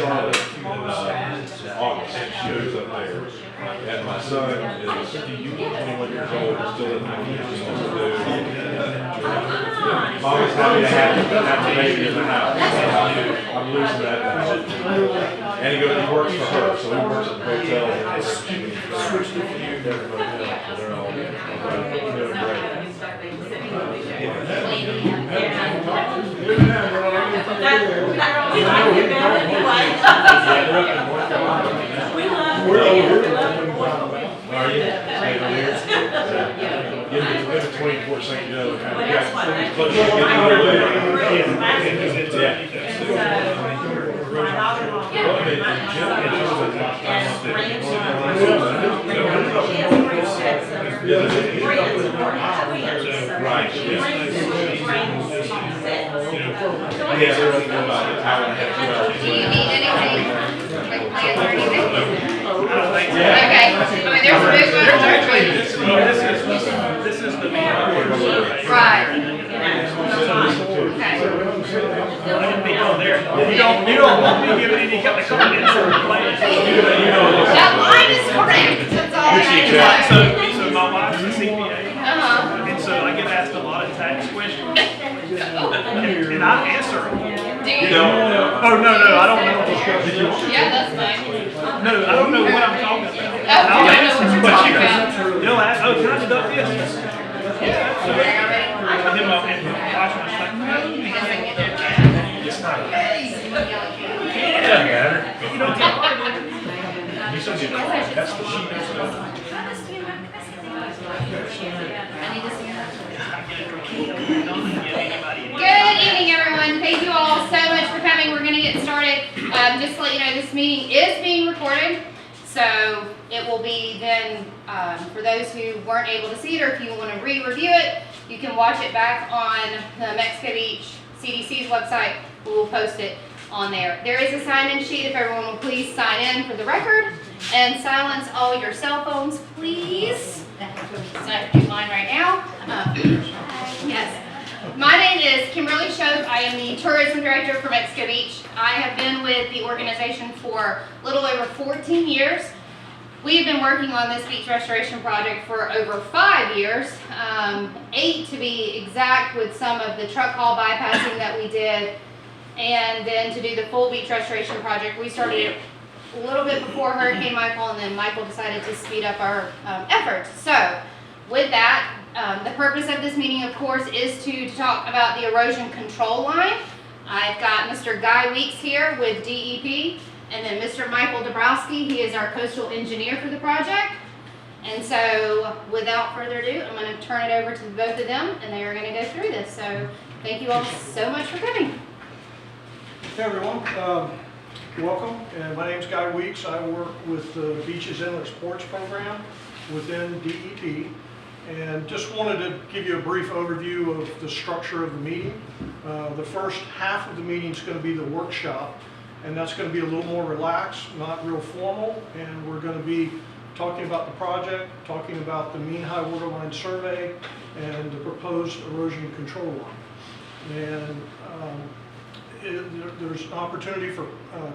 Charlotte in August. She moves up there. And my son is 21 years old, still doesn't know what he wants to do. Mama's happy to have the baby in the house. I'm losing that now. And he works for her, so he works at the hotel. And switched to different hotels, so they're all doing great. Are you? Get between Fort St. Joe. Right. Yeah, they're running about an hour and a half, 2 hours. Do you need anything? Like plans or anything? Okay. I mean, there's this is the main right. You don't want me giving any kind of comments on the plans. That line is correct. That's all I need. So my wife's a CPA. And so I get asked a lot of tax questions. And I answer them. Do you? Oh, no, I don't know. Yeah, that's fine. No, I don't know what I'm talking about. Oh, you don't know what you're talking about. You'll ask, oh, can I deduct this? Yeah, absolutely. And then my wife was like, It's not. you don't get hard. You said that's the sheet. Good evening, everyone. Thank you all so much for coming. We're going to get started. Just to let you know, this meeting is being recorded, so it will be then, for those who weren't able to see it, or if you want to re-review it, you can watch it back on the Mexico Beach CDC's website. We will post it on there. There is a sign-in sheet if everyone will please sign in for the record, and silence all your cell phones, please. So I have to do mine right now. Yes. My name is Kimberly Shope. I am the tourism director for Mexico Beach. I have been with the organization for a little over 14 years. We've been working on this beach restoration project for over 5 years, 8 to be exact, with some of the truck haul bypassing that we did. And then to do the full beach restoration project, we started it a little bit before Hurricane Michael, and then Michael decided to speed up our efforts. So with that, the purpose of this meeting, of course, is to talk about the erosion control line. I've got Mr. Guy Weeks here with DEP, and then Mr. Michael Dabrowski. He is our coastal engineer for the project. And so without further ado, I'm going to turn it over to both of them, and they are going to go through this. So thank you all so much for coming. Hey everyone, welcome. And my name is Guy Weeks. I work with the Beaches Inlet Sports Program within DEP. And just wanted to give you a brief overview of the structure of the meeting. The first half of the meeting is going to be the workshop, and that's going to be a little more relaxed, not real formal, and we're going to be talking about the project, talking about the mean high waterline survey, and the proposed erosion control line. And there's an opportunity for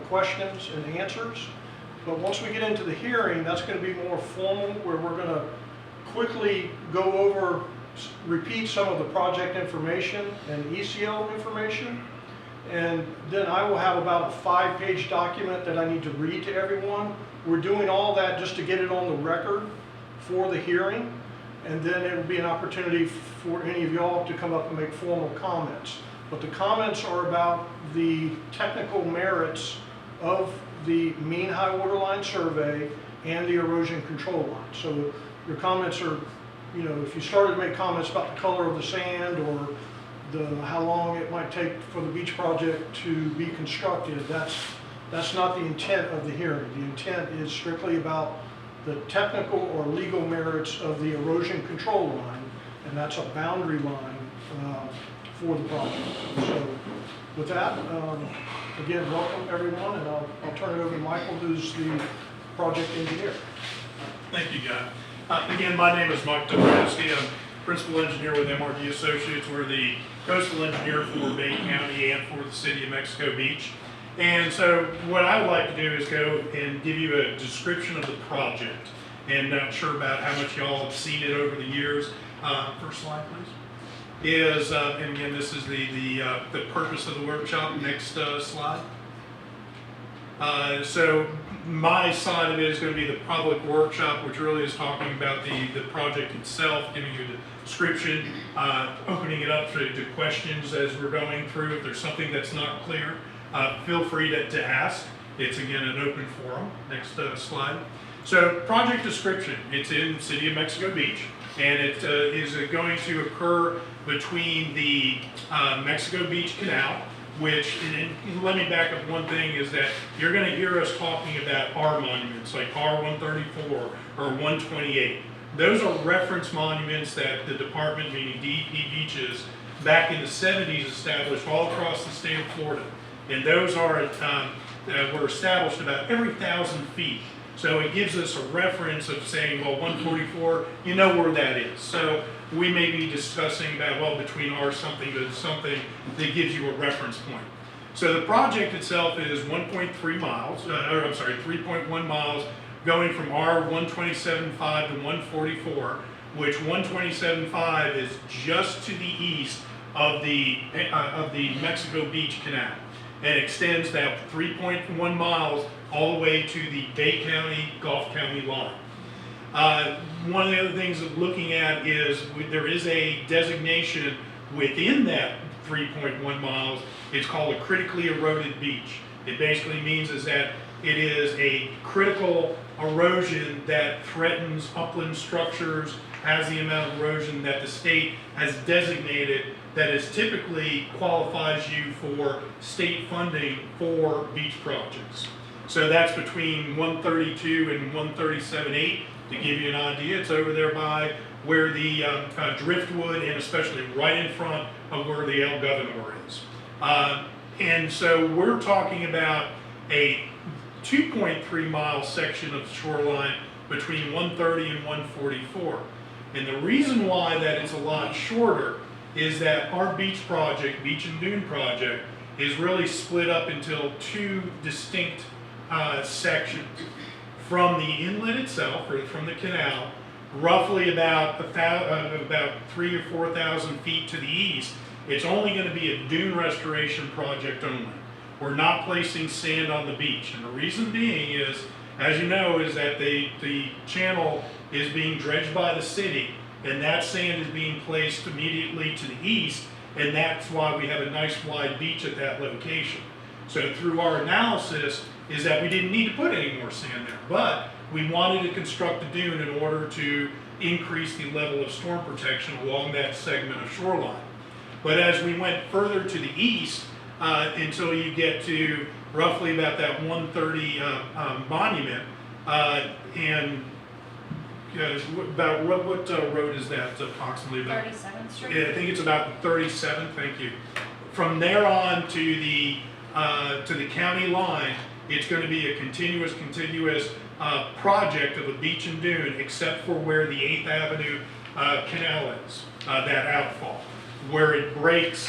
questions and answers, but once we get into the hearing, that's going to be more formal, where we're going to quickly go over, repeat some of the project information and ECL information, and then I will have about a 5-page document that I need to read to everyone. We're doing all that just to get it on the record for the hearing, and then it will be an opportunity for any of y'all to come up and make formal comments. But the comments are about the technical merits of the mean high waterline survey and the erosion control line. So your comments are, you know, if you started to make comments about the color of the sand or how long it might take for the beach project to be constructed, that's not the intent of the hearing. The intent is strictly about the technical or legal merits of the erosion control line, and that's a boundary line for the project. So with that, again, welcome everyone, and I'll turn it over to Michael, who's the project engineer. Thank you, Guy. Again, my name is Mike Dabrowski. I'm principal engineer with MRD Associates. We're the coastal engineer for Bay County and for the city of Mexico Beach. And so what I would like to do is go and give you a description of the project. And not sure about how much y'all have seen it over the years. First slide, please. And again, this is the purpose of the workshop. Next slide. So my side of it is going to be the public workshop, which really is talking about the project itself, giving you the description, opening it up to questions as we're going through. If there's something that's not clear, feel free to ask. It's, again, an open forum. Next slide. So project description, it's in the City of Mexico Beach, and it is going to occur between the Mexico Beach Canal, which, and let me back up one thing, is that you're going to hear us talking about R monuments, like R134 or 128. Those are reference monuments that the department, meaning DEP Beaches, back in the 70s established all across the state of Florida. And those are were established about every 1,000 feet. So it gives us a reference of saying, well, 144, you know where that is. So we may be discussing about, well, between R something to something that gives you a reference point. So the project itself is 1.3 miles, 3.1 miles, going from R127.5 to 144, which 127.5 is just to the east of the Mexico Beach Canal, and extends that 3.1 miles all the way to the Bay County, Gulf County line. One of the other things of looking at is there is a designation within that 3.1 miles. It's called a critically eroded beach. It basically means is that it is a critical erosion that threatens upland structures, has the amount of erosion that the state has designated that is typically qualifies you for state funding for beach projects. So that's between 132 and 137.8. To give you an idea, it's over there by where the driftwood, and especially right in front of where the El Governor is. And so we're talking about a 2.3 mile section of shoreline between 130 and 144. And the reason why that it's a lot shorter is that our beach project, Beach and Dune project, is really split up into two distinct sections. From the inlet itself, or from the canal, roughly about 3,000 or 4,000 feet to the east, it's only going to be a dune restoration project only. We're not placing sand on the beach, and the reason being is, as you know, is that the channel is being dredged by the city, and that sand is being placed immediately to the east, and that's why we have a nice wide beach at that location. So through our analysis is that we didn't need to put any more sand there, but we wanted to construct a dune in order to increase the level of storm protection along that segment of shoreline. But as we went further to the east, until you get to roughly about that 130 monument, and about what road is that approximately? About 37th Street? Yeah, I think it's about 37th, thank you. From there on to the county line, it's going to be a continuous project of a beach and dune, except for where the 8th Avenue Canal is, that outfall, where it breaks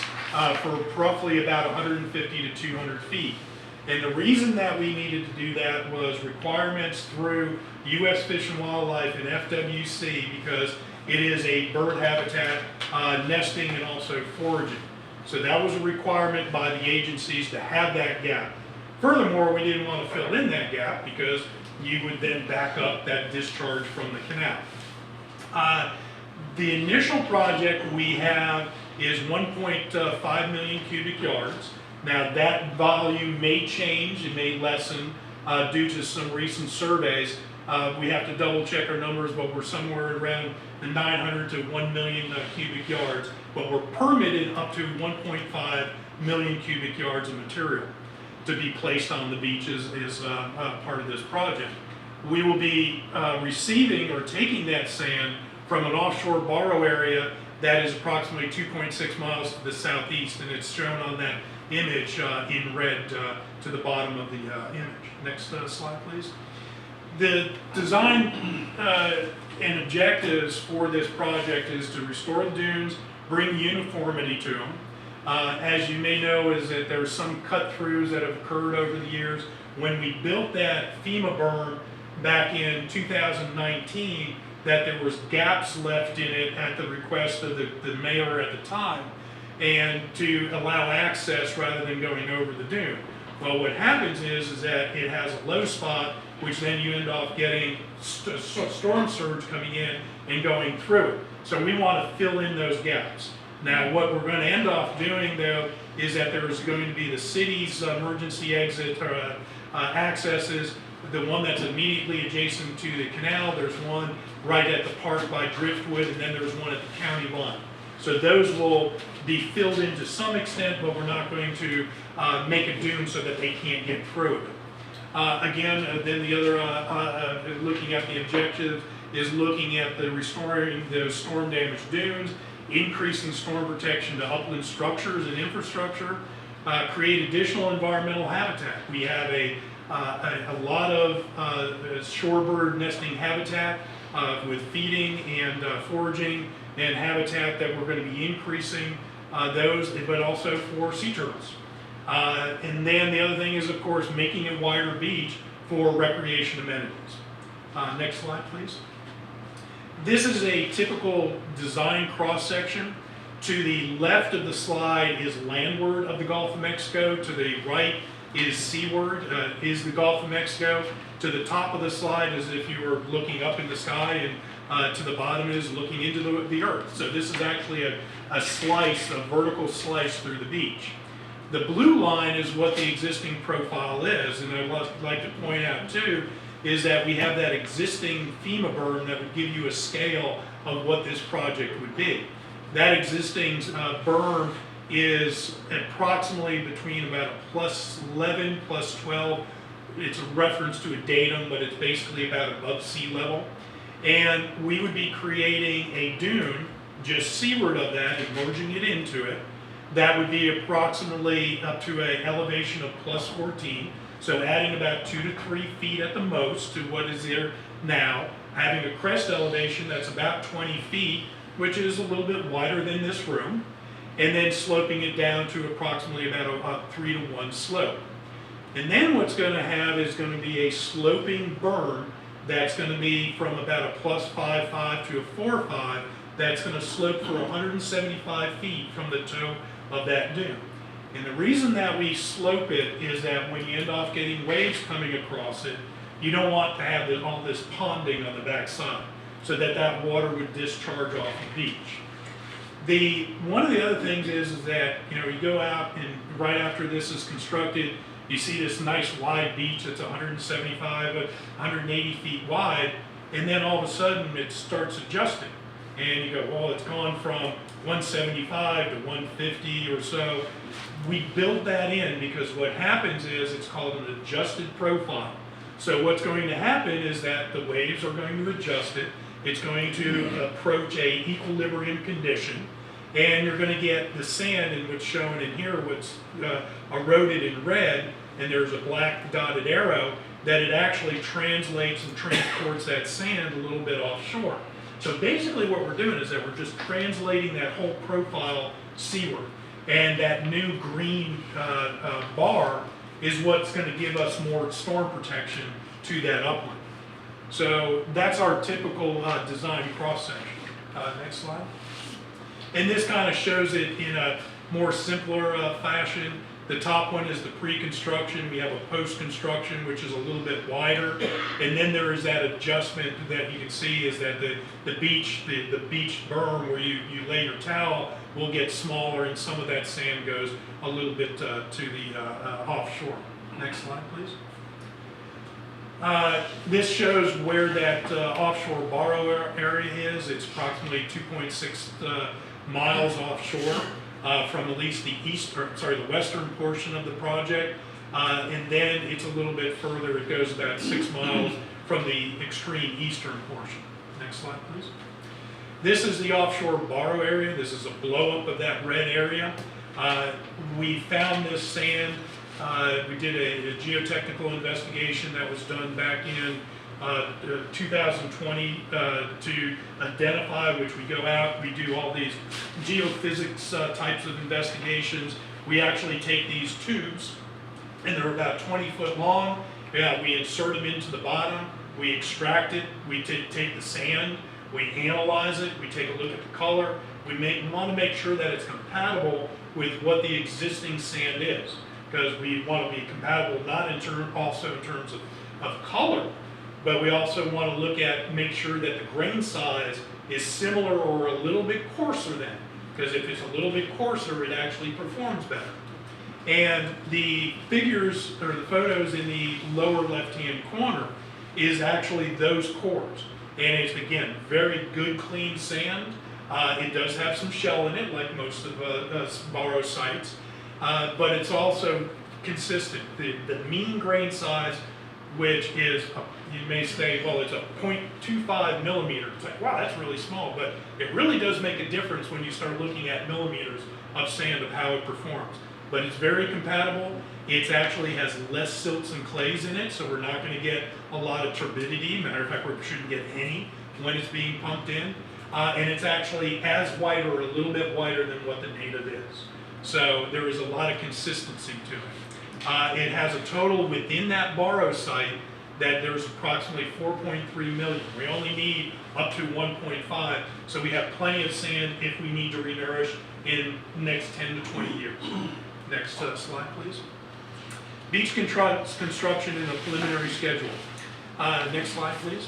for roughly about 150 to 200 feet. And the reason that we needed to do that was requirements through U.S. Fish and Wildlife and FWC, because it is a bird habitat, nesting and also foraging. So that was a requirement by the agencies to have that gap. Furthermore, we didn't want to fill in that gap because you would then back up that discharge from the canal. The initial project we have is 1.5 million cubic yards. Now that volume may change, it may lessen due to some recent surveys. We have to double check our numbers, but we're somewhere around the 900 to 1 million cubic yards, but we're permitted up to 1.5 million cubic yards of material to be placed on the beaches as part of this project. We will be receiving or taking that sand from an offshore borrow area that is approximately 2.6 miles to the southeast, and it's shown on that image in red to the bottom of the image. Next slide, please. The design and objectives for this project is to restore the dunes, bring uniformity to them, As you may know, is that there's some cut-throughs that have occurred over the years. When we built that FEMA berm back in 2019, that there was gaps left in it at the request of the mayor at the time, and to allow access rather than going over the dune. Well, what happens is that it has a low spot, which then you end up getting storm surge coming in and going through it. So we want to fill in those gaps. Now, what we're going to end up doing, though, is that there is going to be the city's emergency exit accesses, the one that's immediately adjacent to the canal. There's one right at the park by Driftwood, and then there's one at the county line. So those will be filled in to some extent, but we're not going to make a dune so that they can't get through it. Then the other, looking at the objective, is looking at the restoring those storm damaged dunes, increasing storm protection to upland structures and infrastructure, create additional environmental habitat. We have a lot of shorebird nesting habitat with feeding and foraging and habitat that we're going to be increasing those, but also for sea turtles. And then the other thing is, of course, making a wider beach for recreation amenities. Next slide, please. This is a typical design cross-section. To the left of the slide is landward of the Gulf of Mexico. To the right is seaward, is the Gulf of Mexico. To the top of the slide is if you were looking up in the sky, and to the bottom is looking into the earth. So this is actually a slice, a vertical slice through the beach. The blue line is what the existing profile is, and I'd like to point out too, is that we have that existing FEMA berm that would give you a scale of what this project would be. That existing berm is approximately between about a +11, +12. It's a reference to a datum, but it's basically about above sea level. And we would be creating a dune just seaward of that and merging it into it. That would be approximately up to an elevation of +14. So adding about 2 to 3 feet at the most to what is there now. Having a crest elevation that's about 20 feet, which is a little bit wider than this room. And then sloping it down to approximately about a 3-to-1 slope. And then what's going to have is going to be a sloping berm that's going to be from about a +5.5 to a 4.5. That's going to slope for 175 feet from the toe of that dune. And the reason that we slope it is that when you end up getting waves coming across it, you don't want to have all this ponding on the backside, so that water would discharge off the beach. One of the other things is that you go out and right after this is constructed, you see this nice wide beach that's 175, 180 feet wide, and then all of a sudden it starts adjusting. And you go, well, it's gone from 175 to 150 or so. We built that in because what happens is it's called an adjusted profile. So what's going to happen is that the waves are going to adjust it. It's going to approach a equilibrium condition, and you're going to get the sand, in what's shown in here, what's eroded in red, and there's a black dotted arrow, that it actually translates and transports that sand a little bit offshore. So basically what we're doing is that we're just translating that whole profile seaward. And that new green bar is what's going to give us more storm protection to that upland. So that's our typical design cross-section. Next slide. And this kind of shows it in a more simpler fashion. The top one is the pre-construction. We have a post-construction, which is a little bit wider. And then there is that adjustment that you can see is that the beach berm where you lay your towel will get smaller, and some of that sand goes a little bit to the offshore. Next slide, please. This shows where that offshore borrow area is. It's approximately 2.6 miles offshore from at least the western portion of the project. And then it's a little bit further. It goes about 6 miles from the extreme eastern portion. Next slide, please. This is the offshore borrow area. This is a blow up of that red area. We found this sand. We did a geotechnical investigation that was done back in 2020 to identify, which we go out, we do all these geophysics types of investigations. We actually take these tubes, and they're about 20 foot long. We insert them into the bottom, we extract it, we take the sand, we analyze it, we take a look at the color. We want to make sure that it's compatible with what the existing sand is, because we want to be compatible not also in terms of color, but we also want to look at, make sure that the grain size is similar or a little bit coarser than, because if it's a little bit coarser, it actually performs better. And the figures, or the photos in the lower left-hand corner, is actually those cores. And it's, again, very good, clean sand. It does have some shell in it, like most of borrow sites, but it's also consistent. The mean grain size, which is, you may say, well, it's a 0.25 millimeter. It's like, wow, that's really small, but it really does make a difference when you start looking at millimeters of sand of how it performs. But it's very compatible. It actually has less silts and clays in it, so we're not going to get a lot of turbidity. Matter of fact, we shouldn't get any when it's being pumped in. And it's actually as white or a little bit whiter than what the native is. So there is a lot of consistency to it. It has a total within that borrow site that there's approximately 4.3 million. We only need up to 1.5, so we have plenty of sand if we need to renourish in the next 10 to 20 years. Next slide, please. Beach construction in a preliminary schedule. Next slide, please.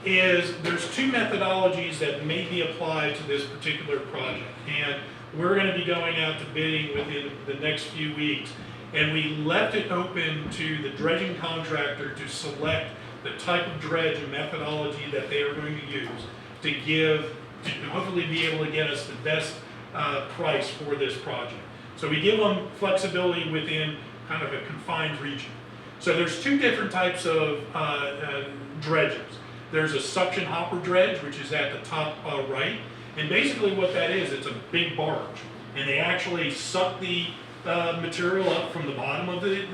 There's two methodologies that may be applied to this particular project, and we're going to be going out to bidding within the next few weeks, and we left it open to the dredging contractor to select the type of dredge and methodology that they are going to use to hopefully be able to get us the best price for this project. So we give them flexibility within kind of a confined region. So there's two different types of dredges. There's a suction hopper dredge, which is at the top right. And basically what that is, it's a big barge. And they actually suck the material up from the bottom of the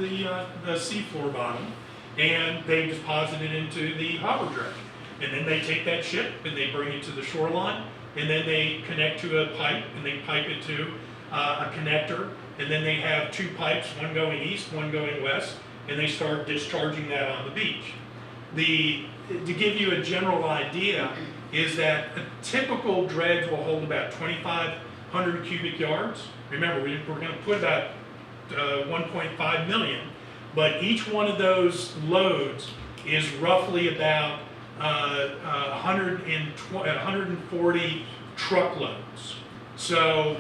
seafloor bottom, and they deposit it into the hopper dredge. And then they take that ship and they bring it to the shoreline, and then they connect to a pipe, and they pipe it to a connector. And then they have two pipes, one going east, one going west, and they start discharging that on the beach. To give you a general idea, is that a typical dredge will hold about 2,500 cubic yards. Remember, we're going to put about 1.5 million, but each one of those loads is roughly about 140 truckloads. So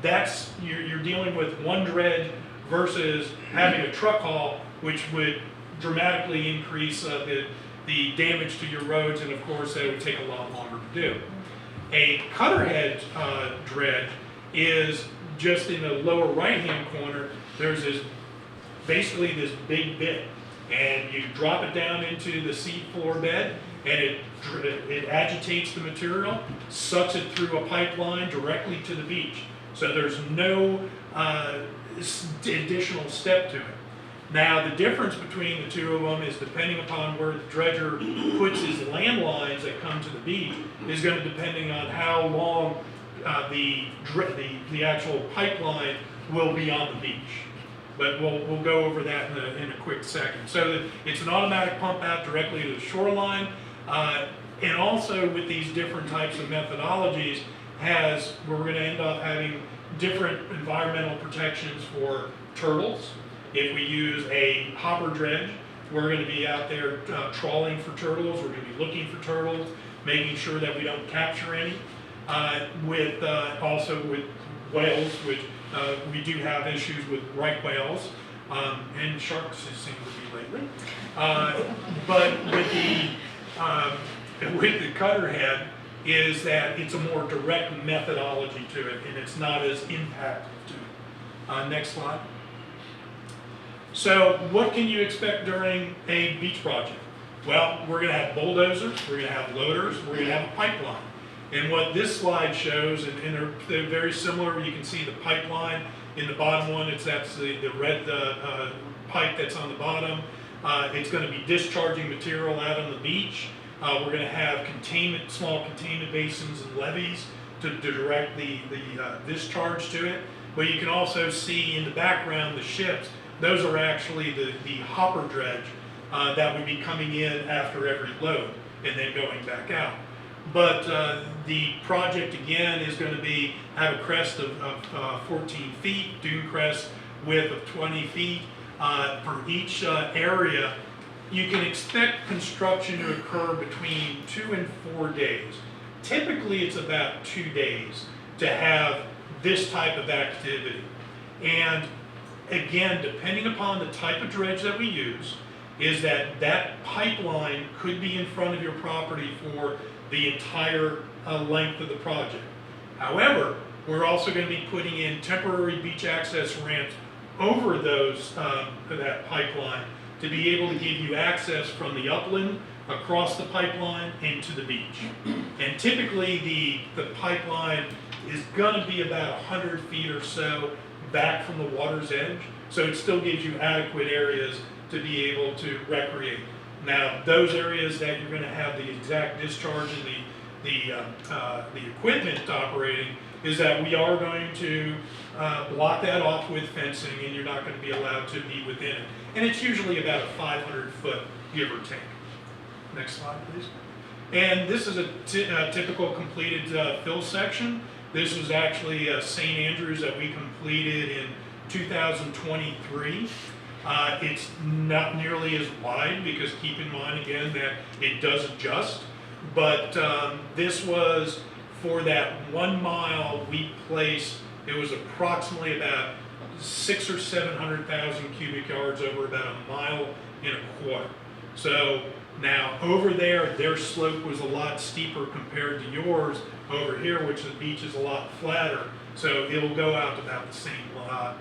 that's, you're dealing with one dredge versus having a truck haul, which would dramatically increase the damage to your roads, and of course that would take a lot longer to do. A cutterhead dredge is just in the lower right hand corner. There's basically this big bit, and you drop it down into the sea floor bed, and it agitates the material, sucks it through a pipeline directly to the beach. So there's no additional step to it. Now, the difference between the two of them is, depending upon where the dredger puts his land lines that come to the beach, is going to depending on how long the actual pipeline will be on the beach. But we'll go over that in a quick second. So it's an automatic pump out directly to the shoreline, and also with these different types of methodologies, we're going to end up having different environmental protections for turtles. If we use a hopper dredge, we're going to be out there trawling for turtles. We're going to be looking for turtles, making sure that we don't capture any. Also with whales, which we do have issues with right whales, and sharks seem to be lately. But with the cutterhead, is that it's a more direct methodology to it, and it's not as impactful to it. Next slide. So what can you expect during a beach project? Well, we're going to have bulldozers, we're going to have loaders, we're going to have a pipeline. And what this slide shows, and they're very similar, you can see the pipeline in the bottom one, that's the red pipe that's on the bottom. It's going to be discharging material out on the beach. We're going to have small containment basins and levees to direct the discharge to it. But you can also see in the background the ships. Those are actually the hopper dredge that would be coming in after every load and then going back out. But the project again is going to have a crest of 14 feet, dune crest width of 20 feet. For each area, you can expect construction to occur between 2 and 4 days. Typically, it's about 2 days to have this type of activity. And again, depending upon the type of dredge that we use, is that pipeline could be in front of your property for the entire length of the project. However, we're also going to be putting in temporary beach access ramps over that pipeline to be able to give you access from the upland across the pipeline into the beach. And typically the pipeline is going to be about 100 feet or so back from the water's edge, so it still gives you adequate areas to be able to recreate. Now, those areas that you're going to have the exact discharge and the equipment operating is that we are going to block that off with fencing, and you're not going to be allowed to be within it. And it's usually about a 500-foot, give or take. Next slide, please. And this is a typical completed fill section. This was actually St. Andrews that we completed in 2023. It's not nearly as wide because keep in mind again that it does adjust. But this was for that 1 mile we placed, it was approximately about 600,000 or 700,000 cubic yards over about 1.25 miles. So now over there, their slope was a lot steeper compared to yours over here, which the beach is a lot flatter. So it'll go out about the same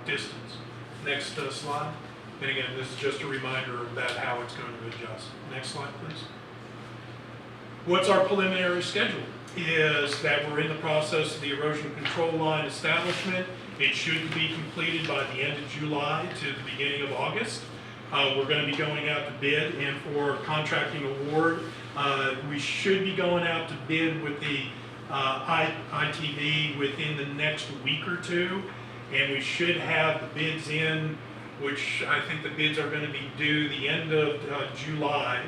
distance. Next slide. And again, this is just a reminder about how it's going to adjust. Next slide, please. What's our preliminary schedule? Is that we're in the process of the erosion control line establishment. It should be completed by the end of July to the beginning of August. We're going to be going out to bid, and for contracting award, we should be going out to bid with the ITV within the next week or two, and we should have the bids in, which I think the bids are going to be due the end of July.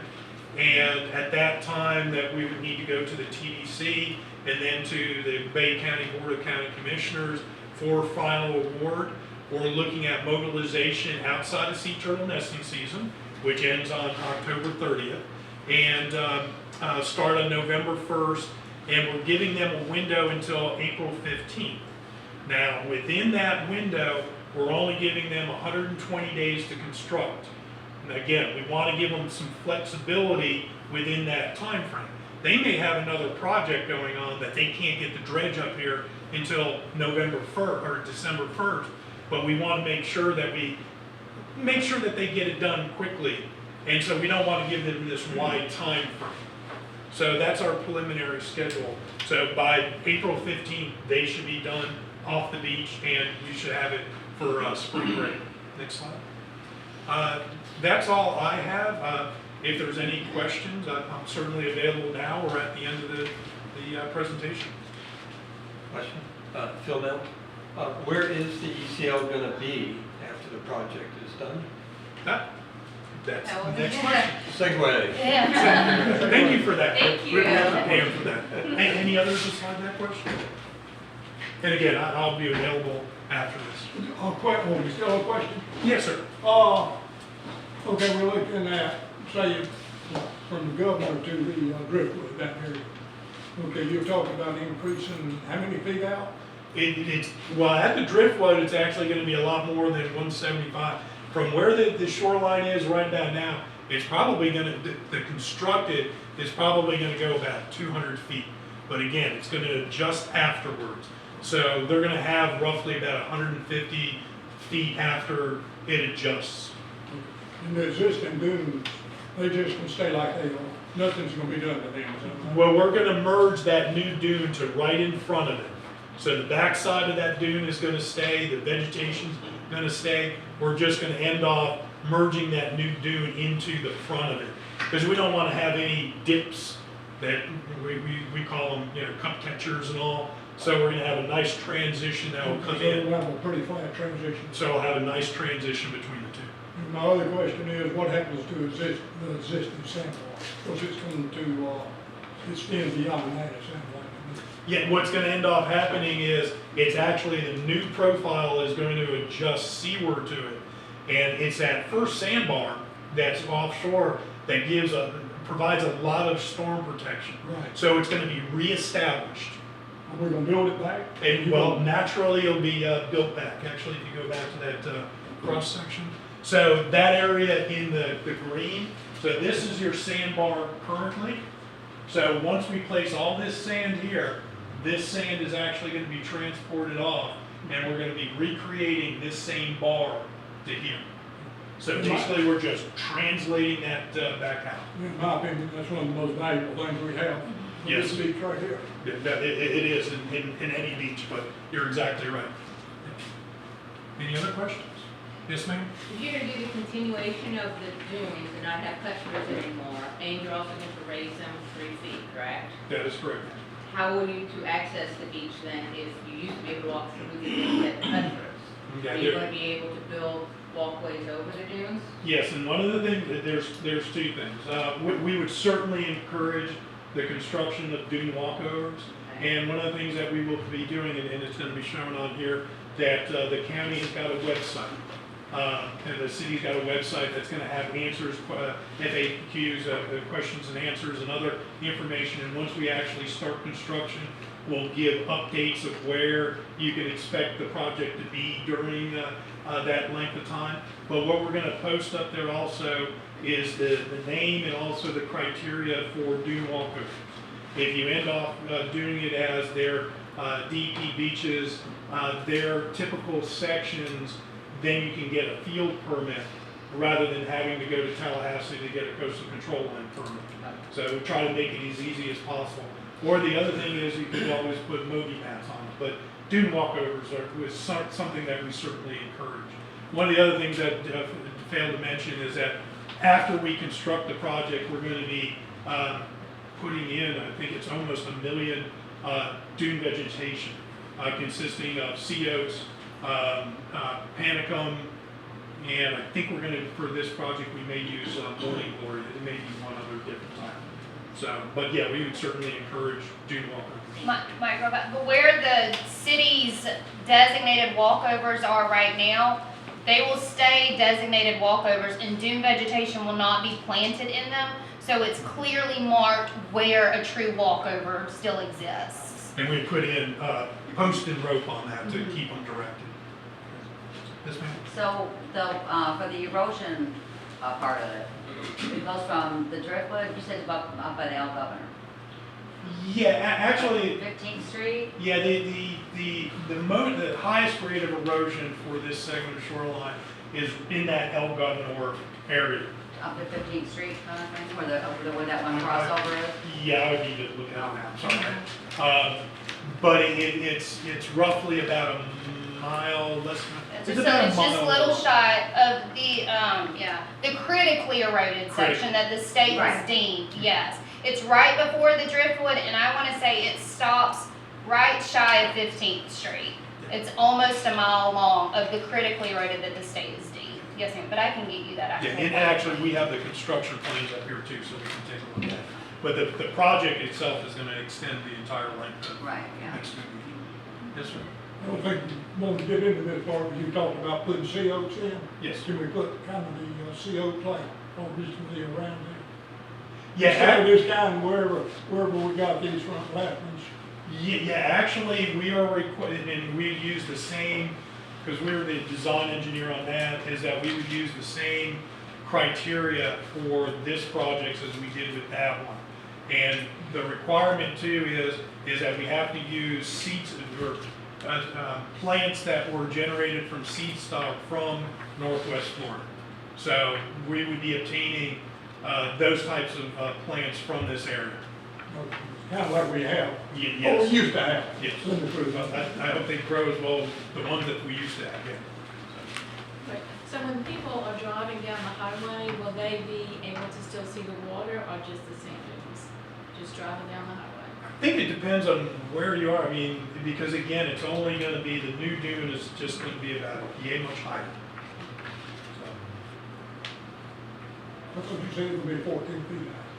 And at that time that we would need to go to the TDC and then to the Bay County Board of County Commissioners for final award. We're looking at mobilization outside of sea turtle nesting season, which ends on October 30th, and start on November 1st, and we're giving them a window until April 15th. Now, within that window, we're only giving them 120 days to construct. And again, we want to give them some flexibility within that time frame. They may have another project going on that they can't get the dredge up here until November 1st or December 1st, but we want to make sure that they get it done quickly, and so we don't want to give them this wide time frame. So that's our preliminary schedule. So by April 15th, they should be done off the beach, and you should have it for spring break. Next slide. That's all I have. If there's any questions, I'm certainly available now or at the end of the presentation. Question? Phil Bell, where is the ECL going to be after the project is done? That's the next question. Segue. Yeah. Thank you for that. Thank you. We're prepared for that. Any others beside that question? And again, I'll be available after this. We still have a question? Yes, sir. Okay, we're looking at, say, from the governor to the driftwood, that area. Okay, you're talking about increasing how many feet out? Well, at the driftwood, it's actually going to be a lot more than 175. From where the shoreline is right about now, it's probably going to, the constructed is probably going to go about 200 feet. But again, it's going to adjust afterwards. So they're going to have roughly about 150 feet after it adjusts. And the existing dunes, they just gonna stay like they are. Nothing's gonna be done to them. Is that right? Well, we're going to merge that new dune to right in front of it. So the back side of that dune is going to stay, the vegetation's going to stay. We're just going to end off merging that new dune into the front of it. Because we don't want to have any dips that we call them, you know, cup catchers and all. So we're gonna have a nice transition that will come So in. we'll have a pretty flat transition. So we'll have a nice transition between the two. And my other question is, what happens to the existing sandbar? Because it's going to extend beyond that, it sounds like to me. Yeah, what's gonna end up happening is, it's actually the new profile is going to adjust seaward to it. And it's that first sandbar that's offshore that provides a lot of storm protection. Right. So it's gonna be reestablished. Are we going to build it back? And well, naturally it'll be built back. Actually, if you go back to that cross section. So that area in the green, so this is your sandbar currently. So once we place all this sand here, this sand is actually going to be transported off, and we're going to be recreating this same bar to here. So basically, we're just translating that back out. In my opinion, that's one of the most valuable things we have. Yes. This beach right here. It is in any beach, but you're exactly right. Any other questions? Yes, ma'am? If you're gonna do the continuation of the dunes and not have customers anymore, and you're also going to raise them 3 feet, correct? That is correct. How will you to access the beach then if you used to be able to walk through the dunes at customers? Yeah, Are you going to be able to build walkways over the dunes? yes, and one of the things, there's two things. We would certainly encourage the construction of dune walkovers. And one of the things that we will be doing, and it's going to be shown on here, that the county has got a website. And the city's got a website that's going to have answers, FAQs, questions and answers and other information. And once we actually start construction, we'll give updates of where you can expect the project to be during that length of time. But what we're going to post up there also is the name and also the criteria for dune walkovers. If you end up doing it as their DP beaches, their typical sections, then you can get a field permit rather than having to go to Tallahassee to get a coastal control line permit. So we try to make it as easy as possible. Or the other thing is you can always put Moby mats on it, but dune walkovers was something that we certainly encourage. One of the other things that failed to mention is that after we construct the project, we're going to be putting in, I think it's almost 1 million dune vegetation, consisting of sea oats, panicum, and I think we're going to, for this project, we may use morning glory. It may be one other different type. So, but yeah, we would certainly encourage dune walkovers. Mike, but where the city's designated walkovers are right now, they will stay designated walkovers, and dune vegetation will not be planted in them. So it's clearly marked where a true walkover still exists. And we put in post and rope on that to keep them directed. Yes, ma'am? So for the erosion part of it, it goes from the driftwood, you said it's up by the El Governor. Yeah, actually, 15th Street? yeah, the highest rate of erosion for this segment of shoreline is in that El Governor area. Up to 15th Street kind of thing, where that one crossover is? Yeah, I would need to look at it now, sorry. But it's roughly about a mile, less than, So it's just a little shy of the critically eroded section that the state has deemed, yes. It's right before the driftwood, and I want to say it stops right shy of 15th Street. It's almost a mile long of the critically eroded that the state has deemed. Yes, ma'am, but I can get you that. yeah, and actually, we have the construction plans up here too, so we can take a look at it. But the project itself is going to extend the entire length of Right, yeah. next week. Yes, sir. I don't think we want to get into this part, but you talked about putting COs in. Yes. Can we put kind of the CO plate or recently around there? Yeah, Instead of this kind wherever we got these front lapins. Yeah, actually, we are and we use the same, because we were the design engineer on that, is that we would use the same criteria for this project as we did with that one. And the requirement too is that we have to use seeds or plants that were generated from seed stock from Northwest Florida. So we would be obtaining those types of plants from this area. Kind of like we have. Yes. Or we used to have. Yes. In the cruise. I hope they grow as well as the ones that we used to have, yeah. So when people are driving down the highway, will they be able to still see the water or just the sand dunes? Just driving down the highway? I think it depends on where you are. I mean, because again, it's only going to be, the new dune is just going to be about yay much higher. That's what you said, it would be 14 feet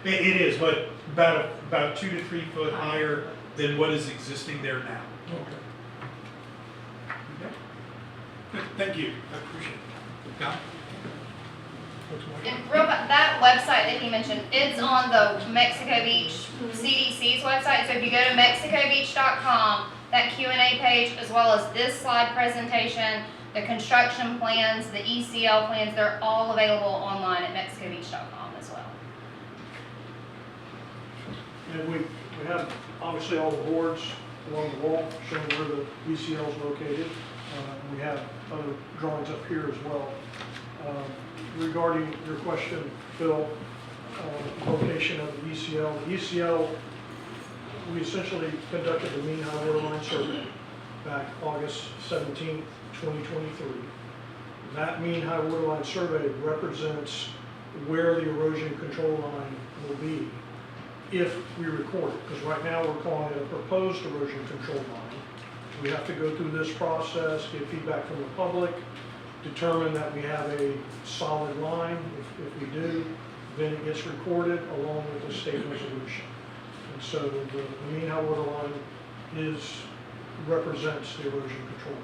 high. It is, but about 2 to 3 foot higher than what is existing there now. Okay. Good, thank you, I appreciate it. Got it? And real, that website that he mentioned, it's on the Mexico Beach CDC's website. So if you go to mexicobeach.com, that Q&A page, as well as this slide presentation, the construction plans, the ECL plans, they're all available online at mexicobeach.com as well. And we have obviously all the boards along the wall showing where the ECL is located. We have other drawings up here as well. Regarding your question, Phil, location of the ECL, we essentially conducted the mean high water line survey back August 17th, 2023. That mean high water line survey represents where the erosion control line will be if we record it, because right now we're calling it a proposed erosion control line. We have to go through this process, get feedback from the public, determine that we have a solid line. If we do, then it gets recorded along with the state resolution. And so the mean high water line represents the erosion control.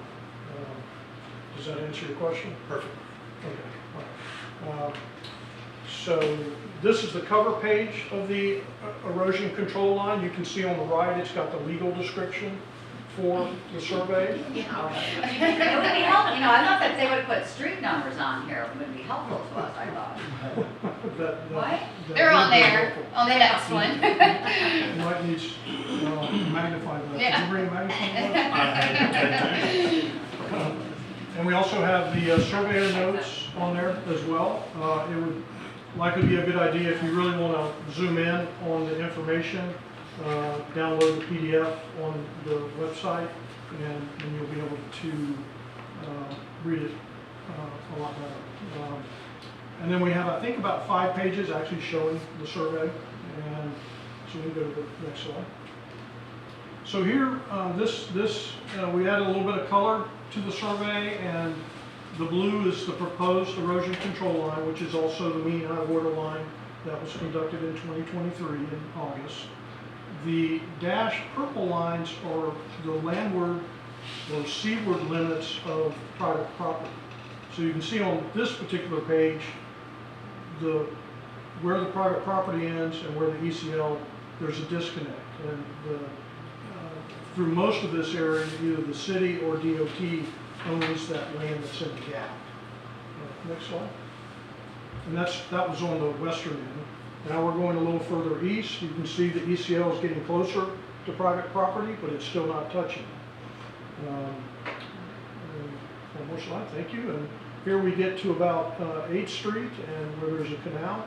Does that answer your question? Perfect. Okay. All right. So this is the cover page of the erosion control line. You can see on the right, it's got the legal description for the survey. It would be helpful, I thought that they would put street numbers on here, it would be helpful to us, I thought. What? They're on there, on the next one. You might need to magnify that. Yeah. Did you bring a magnifying glass? And we also have the surveyor notes on there as well. It would likely be a good idea if you really want to zoom in on the information, download the PDF on the website, and you'll be able to read it a lot better. And then we have, I think, about 5 pages actually showing the survey. And so we can go to the next slide. So here, we add a little bit of color to the survey, and the blue is the proposed erosion control line, which is also the mean high water line that was conducted in 2023 in August. The dashed purple lines are the landward or seaward limits of private property. So you can see on this particular page where the private property ends and where the ECL, there's a disconnect. And through most of this area, either the city or DOT owns that land that's in the gap. Next slide. And that was on the western end. Now we're going a little further east. You can see the ECL is getting closer to private property, but it's still not touching. One more slide, thank you. And here we get to about 8th Street and where there's a canal.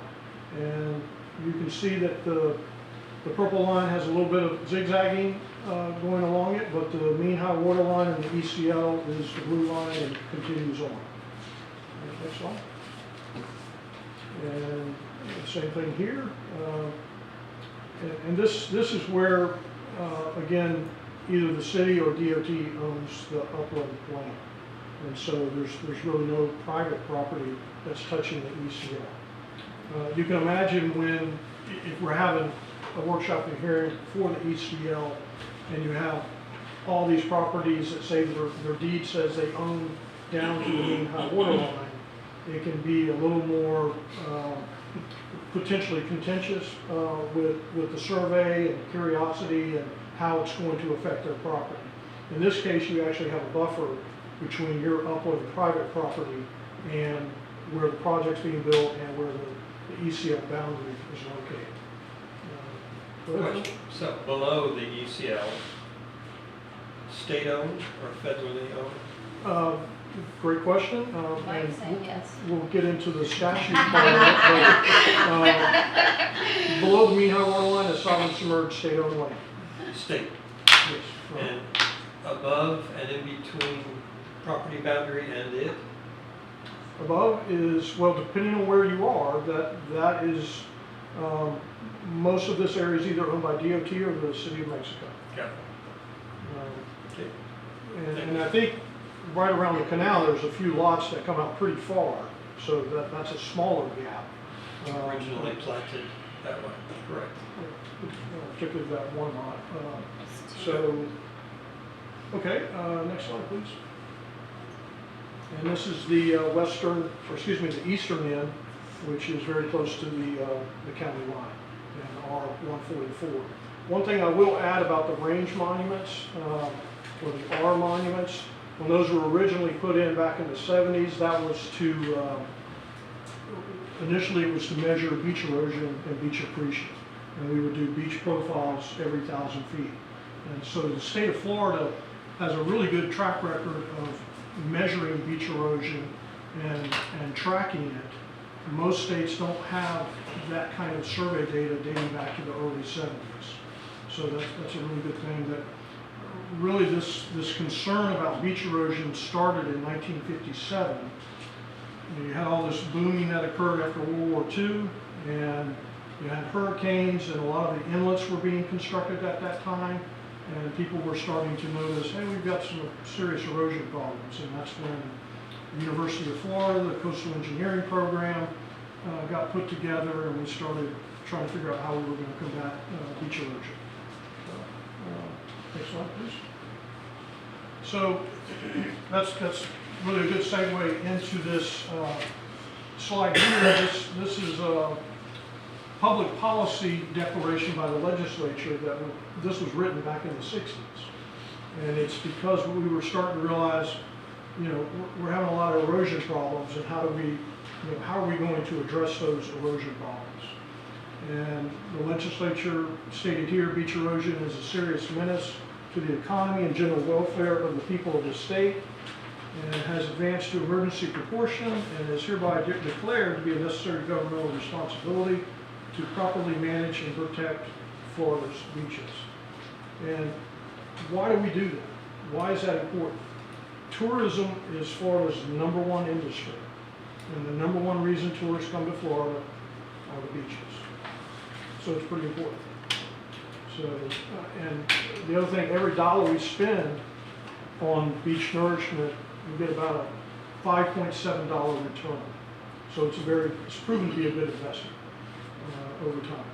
And you can see that the purple line has a little bit of zigzagging going along it, but the mean high water line in the ECL is the blue line and continues on. Next slide. And same thing here. And this is where, again, either the city or DOT owns the upland land. And so there's really no private property that's touching the ECL. You can imagine if we're having a workshop and hearing for the ECL, and you have all these properties that say their deed says they own down to the mean high water line, it can be a little more potentially contentious with the survey and curiosity and how it's going to affect their property. In this case, you actually have a buffer between your upland private property and where the project's being built and where the ECL boundary is located. So below the ECL, state-owned or federally owned? Great question. Mike's And saying yes. we'll get into the statute part of it. But, below the mean high water line is solid submerged state-owned land. State. Yes. And above and in between property boundary and it? Above is, well, depending on where you are, that is, most of this area is either owned by DOT or the City of Mexico. Yeah. Um, Okay. And I think right around the canal, there's a few lots that come out pretty far, so that's a smaller gap. Originally planted that way, correct. Particularly that one lot. So, okay, next slide, please. And this is the the eastern end, which is very close to the county line, and R-144. One thing I will add about the range monuments, or the R monuments, when those were originally put in back in the 70s, that was to, initially it was to measure beach erosion and beach accretion. And we would do beach profiles every 1,000 feet. And so the state of Florida has a really good track record of measuring beach erosion and tracking it. Most states don't have that kind of survey data dating back to the early 70s. So that's a really good thing. That really this concern about beach erosion started in 1957. You had all this booming that occurred after World War II, and you had hurricanes, and a lot of the inlets were being constructed at that time, and people were starting to notice, hey, we've got some serious erosion problems, and that's when the University of Florida, the Coastal Engineering Program, got put together, and we started trying to figure out how we were going to combat beach erosion. Next slide, please. So that's really a good segue into this slide here. This is a public policy declaration by the legislature this was written back in the 60s. And it's because we were starting to realize, we're having a lot of erosion problems, and how are we going to address those erosion problems? And the legislature stated here, beach erosion is a serious menace to the economy and general welfare of the people of the state, and it has advanced to emergency proportion and is hereby declared to be a necessary governmental responsibility to properly manage and protect Florida's beaches. And why do we do that? Why is that important? Tourism is Florida's #1 industry, and the #1 reason tourists come to Florida are the beaches. So it's pretty important. So, and the other thing, every dollar we spend on beach nourishment, we get about a $5.7 return. So it's proven to be a good investment over time.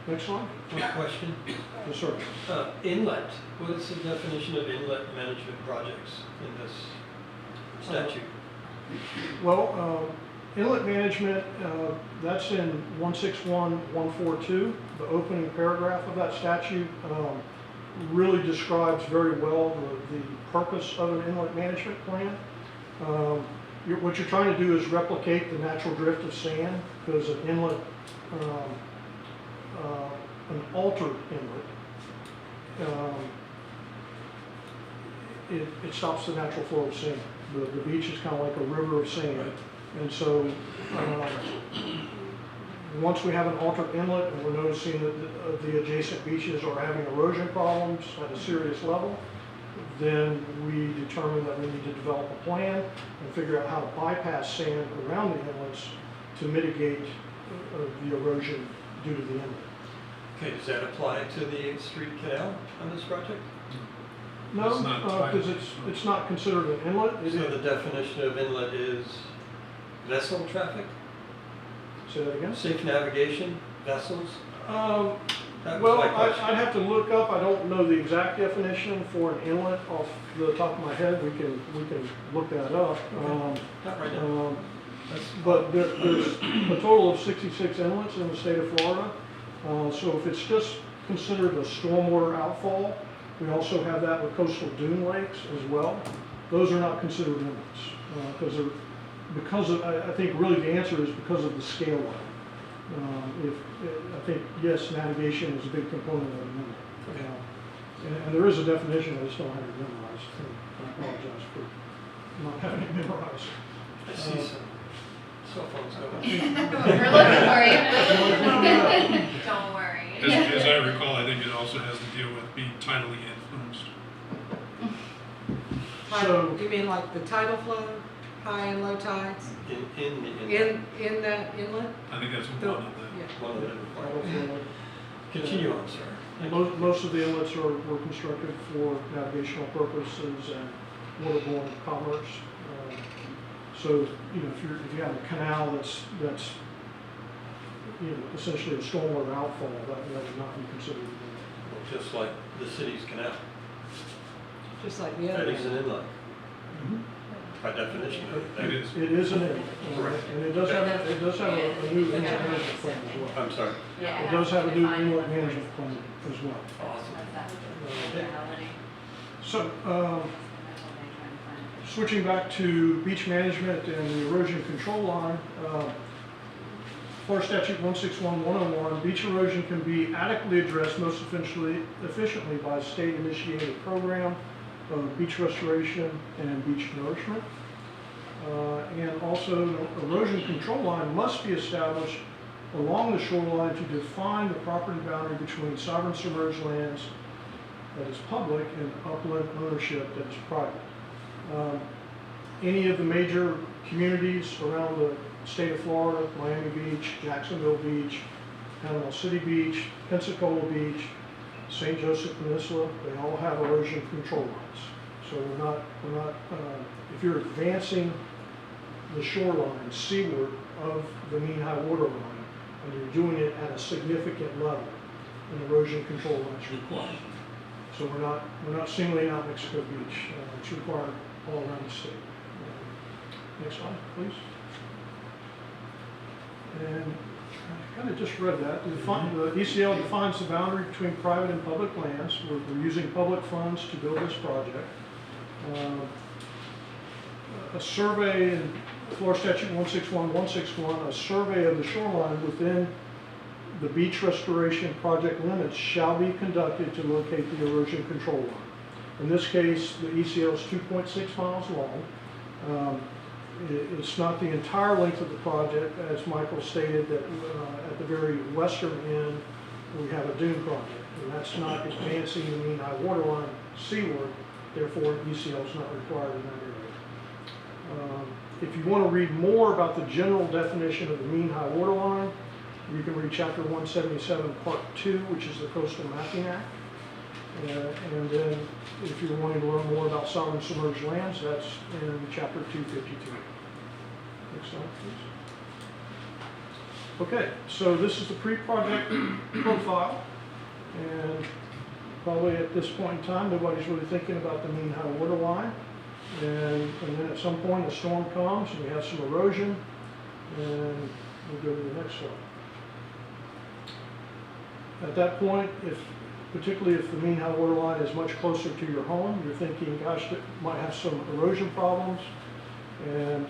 Next slide. One question. Yes, sir. Inlet, what is the definition of inlet management projects in this statute? Well, inlet management, that's in 161.142. The opening paragraph of that statute really describes very well the purpose of an inlet management plan. What you're trying to do is replicate the natural drift of sand, because an inlet, an altered inlet, it stops the natural flow of sand. The beach is kind of like a river of sand. And so once we have an altered inlet and we're noticing that the adjacent beaches are having erosion problems at a serious level, then we determine that we need to develop a plan and figure out how to bypass sand around the inlets to mitigate the erosion due to the inlet. Okay, does that apply to the 8th Street Canal on this project? No, It's not because it's not considered an inlet. So the definition of inlet is vessel traffic? Say that again? Safe navigation, vessels? That was Well, my question. I'd have to look up. I don't know the exact definition for an inlet off the top of my head. We can look that up. Not right now. But there's a total of 66 inlets in the state of Florida. So if it's just considered a stormwater outfall, we also have that with coastal dune lakes as well. Those are not considered inlets because I think really the answer is because of the scale of it. I think, yes, navigation is a big component of an inlet. And there is a definition, I just don't have it memorized. I apologize for not having it memorized. I see some cell phones going. We're looking for you. Don't worry. As I recall, I think it also has to deal with being tidally influenced. So, You mean like the tidal flow? high and low tides In the inlet. in that inlet? I think that's The- one of them. Yeah. One of the requirements. Battlefield. Continue on, sir. Thank you. Most of the inlets were constructed for navigational purposes and waterborne commerce. So, you know, if you have a canal that's, you know, essentially a stormwater outfall, that would not be considered an inlet. Just like the city's canal. Just like the That other. is an inlet, by definition. It is. It is an inlet, Correct. and it does have a new inlet management plan as well. I'm sorry. It does have a new inlet management plan as well. Awesome. So, switching back to beach management and the erosion control line, Florida Statute 161-101, beach erosion can be adequately addressed most efficiently by a state-initiated program of beach restoration and beach nourishment. And also, an erosion control line must be established along the shoreline to define the property boundary between sovereign submerged lands that is public and upland ownership that is private. Any of the major communities around the state of Florida, Miami Beach, Jacksonville Beach, Panama City Beach, Pensacola Beach, St. Joseph Peninsula, they all have erosion control lines. So we're not, if you're advancing the shoreline seaward of the mean high water line, and you're doing it at a significant level, an erosion control line is required. So we're not singling out Mexico Beach. It's required all around the state. Next slide, please. And I kind of just read that. The ECL defines the boundary between private and public lands. We're using public funds to build this project. A survey in Florida Statute 161-161, a survey of the shoreline within the beach restoration project limits shall be conducted to locate the erosion control line. In this case, the ECL is 2.6 miles long. It's not the entire length of the project, as Michael stated, that at the very western end, we have a dune project. And that's not advancing the mean high water line seaward, therefore ECL is not required in that area. If you want to read more about the general definition of the mean high water line, you can read Chapter 177, Part 2, which is the Coastal Mapping Act. And then if you're wanting to learn more about sovereign submerged lands, that's in Chapter 253. Next slide, please. Okay, so this is the pre-project profile. And probably at this point in time, nobody's really thinking about the mean high water line. And then at some point, a storm comes and we have some erosion. And we'll go to the next slide. At that point, particularly if the mean high water line is much closer to your home, you're thinking, gosh, it might have some erosion problems. And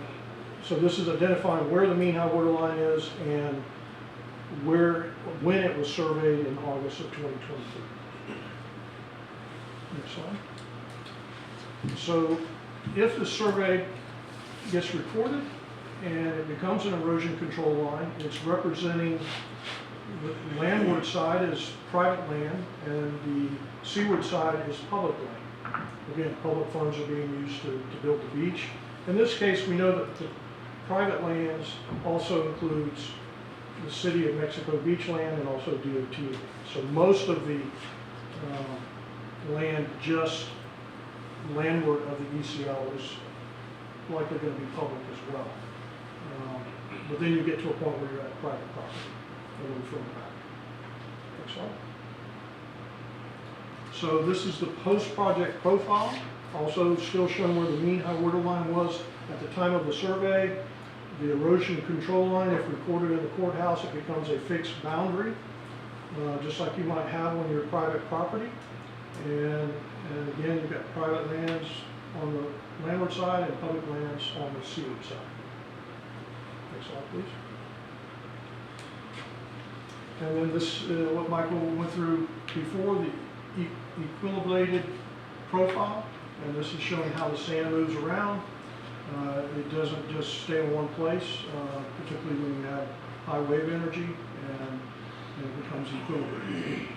so this is identifying where the mean high water line is and when it was surveyed in August of 2023. Next slide. So if the survey gets recorded and it becomes an erosion control line, it's representing the landward side is private land and the seaward side is public land. Again, public funds are being used to build the beach. In this case, we know that the private lands also includes the City of Mexico Beach land and also DOT land. So most of the land just landward of the ECL is likely going to be public as well. But then you get to a point where you're at private property. And we'll film back. Next slide. So this is the post-project profile, also still showing where the mean high water line was at the time of the survey. The erosion control line, if recorded in the courthouse, it becomes a fixed boundary, just like you might have on your private property. And again, you've got private lands on the landward side and public lands on the seaward side. Next slide, please. And then this, what Michael went through before, the equilibrated profile. And this is showing how the sand moves around. It doesn't just stay in one place, particularly when you have high wave energy and it becomes equilibrated.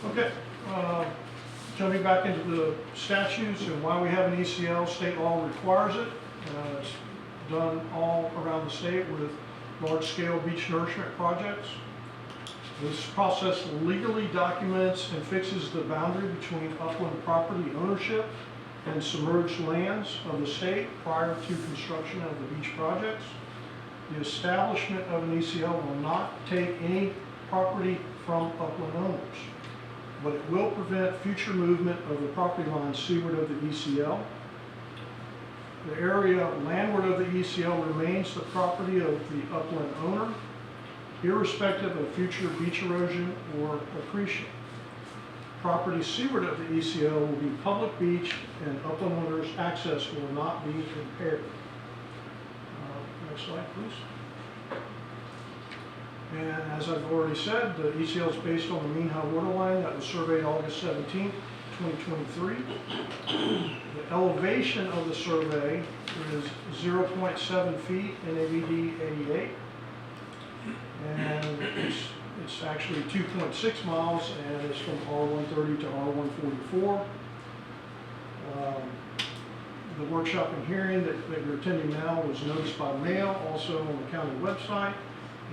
Okay, jumping back into the statutes and why we have an ECL, state law requires it. It's done all around the state with large-scale beach nourishment projects. This process legally documents and fixes the boundary between upland property ownership and submerged lands of the state prior to construction of the beach projects. The establishment of an ECL will not take any property from upland owners, but it will prevent future movement of the property line seaward of the ECL. The area landward of the ECL remains the property of the upland owner, irrespective of future beach erosion or accretion. Property seaward of the ECL will be public beach and upland owners' access will not be impaired. Next slide, please. And as I've already said, the ECL is based on the mean high water line that was surveyed August 17, 2023. The elevation of the survey is 0.7 feet in NAVD 88. And it's actually 2.6 miles and it's from R130 to R144. The workshop and hearing that you're attending now was noticed by mail, also on the county website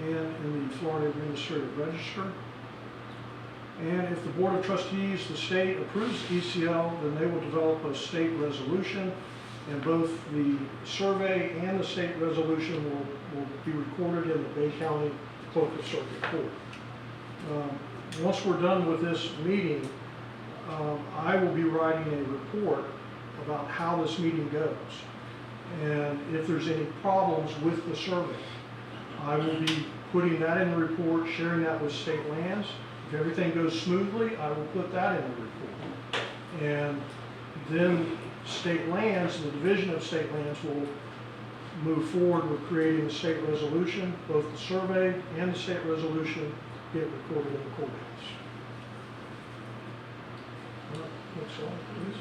and in the Florida Administrative Register. And if the Board of Trustees, the state, approves ECL, then they will develop a state resolution, and both the survey and the state resolution will be recorded in the Bay County Clerk of Circuit Court. Once we're done with this meeting, I will be writing a report about how this meeting goes. And if there's any problems with the survey, I will be putting that in the report, sharing that with state lands. If everything goes smoothly, I will put that in the report. And then state lands, the division of state lands will move forward with creating a state resolution. Both the survey and the state resolution get recorded in the courthouse. Next slide, please.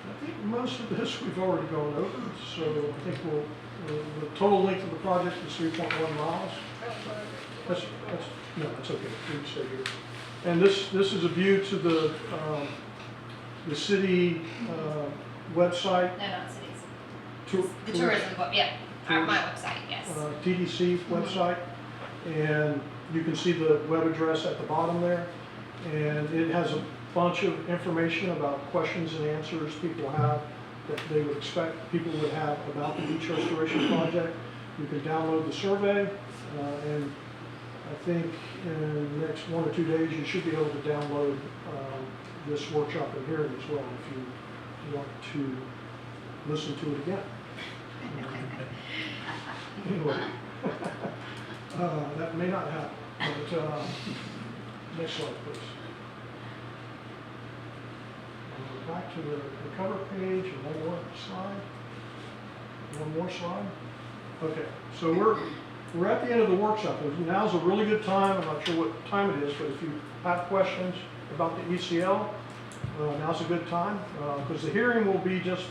I think most of this we've already gone over, so I think the total length of the project is 3.1 miles. No, that's okay. We can stay here. And this is a view to the city website. No, not cities. The tourism, yeah, my website, yes. TDC website, and you can see the web address at the bottom there, and it has a bunch of information about questions and answers people have that they would expect people would have about the beach restoration project. You can download the survey, and I think in the next 1 or 2 days you should be able to download this workshop and hearing as well if you want to listen to it again. Anyway, that may not happen, but next slide, please. Back to the cover page and one more slide. One more slide. Okay, so we're at the end of the workshop. Now's a really good time. I'm not sure what time it is, but if you have questions about the ECL, now's a good time because the hearing will be just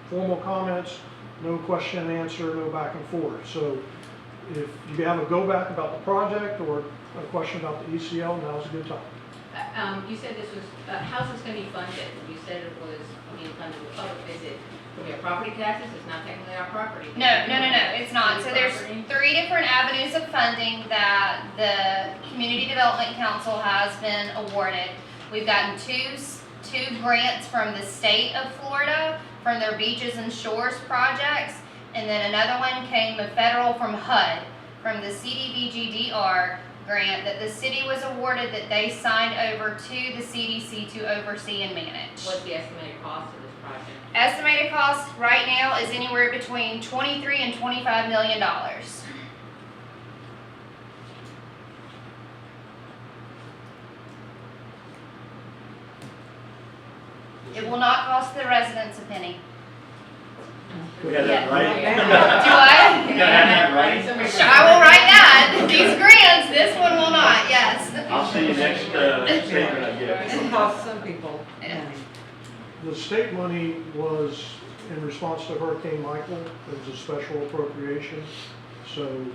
formal comments, no question and answer, no back and forth. So if you have a go back about the project or a question about the ECL, now's a good time. You said this was, how's this going to be funded? You said it was being funded with public. Is it from your property taxes? It's not technically our property. No, it's not. So there's 3 different avenues of funding that the Community Development Council has been awarded. We've gotten two grants from the state of Florida from their beaches and shores projects, and then another one came federal from HUD, from the CDBG-DR grant that the city was awarded that they signed over to the CDC to oversee and manage. What's the estimated cost of this project? Estimated cost right now is anywhere between $23 and $25 million. It will not cost the residents a penny. We have that right. Do I? You gotta have that right. I will write that. These grants, this one will not, yes. I'll see you next statement I get. It'll cost some people money. The state money was in response to Hurricane Michael. It was a special appropriation. So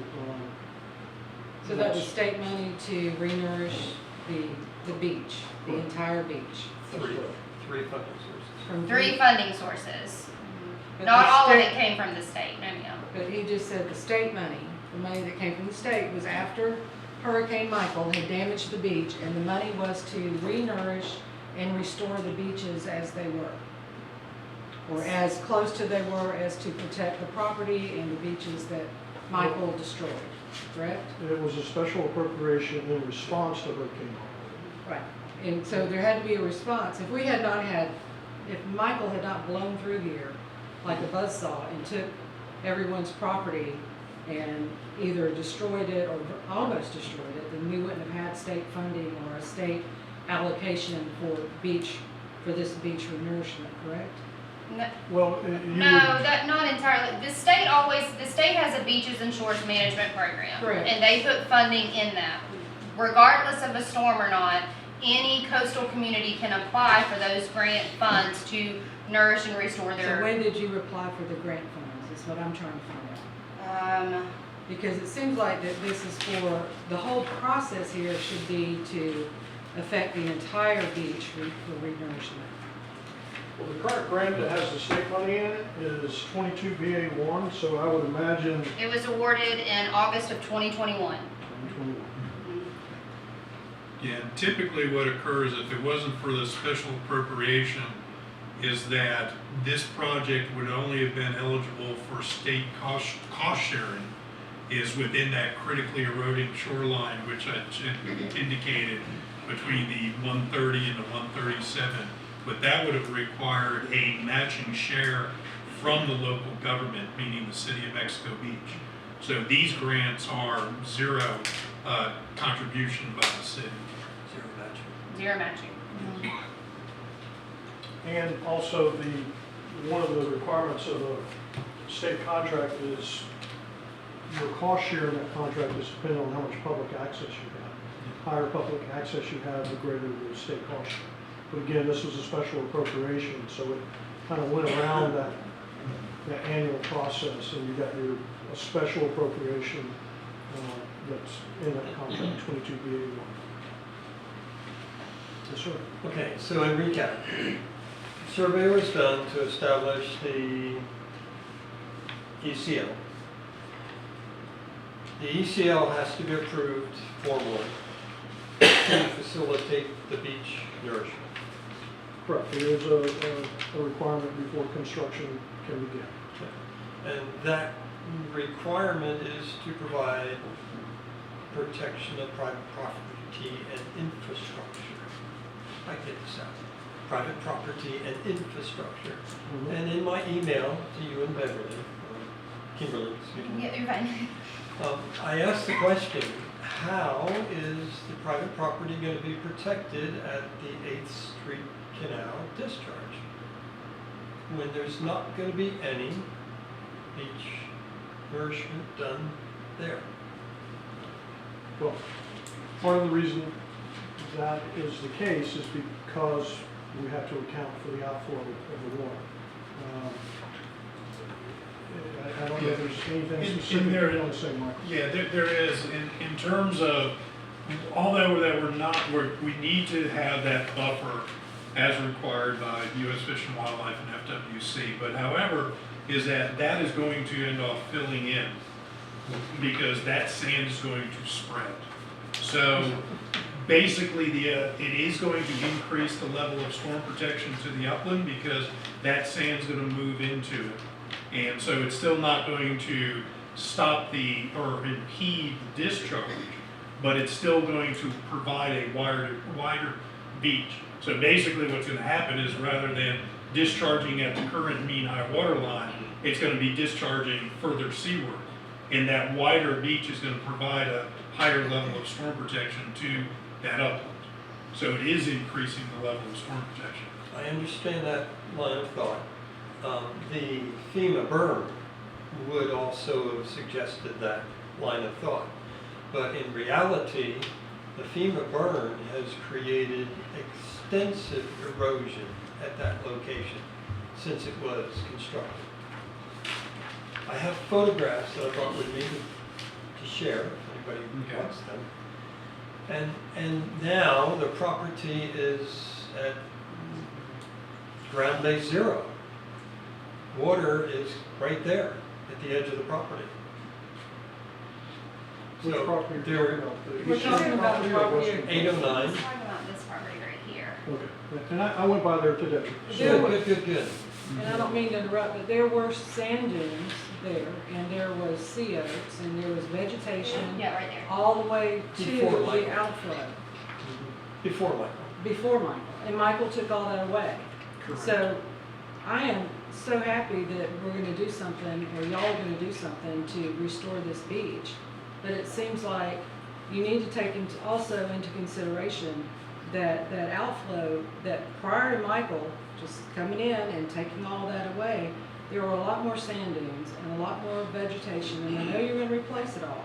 So that was state money to renourish the the beach, the entire beach. Three funding sources. From 3 funding sources. but Not the all of state- it came from the state, no ma'am. But he just said the state money, the money that came from the state was after Hurricane Michael had damaged the beach, and the money was to re-nourish and restore the beaches as they were. Or as close to they were as to protect the property and the beaches that Michael destroyed, correct? It was a special appropriation in response to Hurricane Michael. Right. And so there had to be a response. If we had not had, if Michael had not blown through here like a buzzsaw and took everyone's property and either destroyed it or almost destroyed it, then we wouldn't have had state funding or a state allocation for this beach renourishment, correct? No, Well, you no, would, that not entirely. The state has a beaches and shores management program. Correct. And they put funding in that. Regardless of a storm or not, any coastal community can apply for those grant funds to nourish and restore So their. when did you apply for the grant funds, is what I'm trying to find out. Because it seems like that this is for, the whole process here should be to affect the entire beach for renourishment. well, the current grant that has the state money in it is 22 BA1, so I would imagine It was awarded in August of 2021. 2021. Yeah, and typically what occurs if it wasn't for the special appropriation is that this project would only have been eligible for state cost sharing is within that critically eroding shoreline, which I indicated between the 130 and the 137. But that would have required a matching share from the local government, meaning the city of Mexico Beach. So these grants are zero contribution by the city. Zero matching. Zero matching. And also one of the requirements of a state contract is your cost share in that contract is dependent on how much public access you have. The higher public access you have, the greater the state cost share. But again, this was a special appropriation, so it kind of went around that annual process, and you got a special appropriation that's in that contract, 22BA1. Yes, sir. Okay, so in recap, survey was done to establish the ECL. The ECL has to be approved formally to facilitate the beach nourishment. Correct, there is a requirement before construction can begin. And that requirement is to provide protection of private property and infrastructure. I get this out. Private property and infrastructure. Mhm. And in my email to you and Beverly, or Kimberly, excuse me, Yeah, you're fine. I asked the question, how is the private property going to be protected at the 8th Street Canal discharge when there's not going to be any beach nourishment done there? Well, part of the reason that is the case is because we have to account for the outflow of the water. I don't know if there's anything In specific there- you want to say, Mike. Yeah, there is, in terms of, although that we need to have that buffer as required by U.S. Fish and Wildlife and FWC, but however, is that is going to end up filling in because that sand is going to spread. So basically, it is going to increase the level of storm protection to the upland because that sand's going to move into it. And so it's still not going to stop or impede the discharge, but it's still going to provide a wider beach. So basically what's going to happen is rather than discharging at the current mean high water line, it's going to be discharging further seaward. And that wider beach is going to provide a higher level of storm protection to that upland. So it is increasing the level of storm protection. I understand that line of thought. The FEMA berm would also have suggested that line of thought. But in reality, the FEMA berm has created extensive erosion at that location since it was constructed. I have photographs that I brought with me to share if anybody Okay. wants them. And now the property is at ground base zero. Water is right there at the edge of the property. Which So property are you there- talking about? We're talking about the property. 809. Let's talk about this property right here. Okay, and I went by there today. Good. And I don't mean to interrupt, but there were sand dunes there, and there was sea oaks, and there was vegetation Yeah, right there. all the way to Before Michael. the outflow, Before Michael. before Michael. And Michael took all that away. So I am so happy that we're gonna do something, or y'all are gonna do something to restore this beach. But it seems like you need to take also into consideration that outflow, that prior to Michael just coming in and taking all that away, there were a lot more sand dunes and a lot more vegetation, and I know you're gonna replace it all.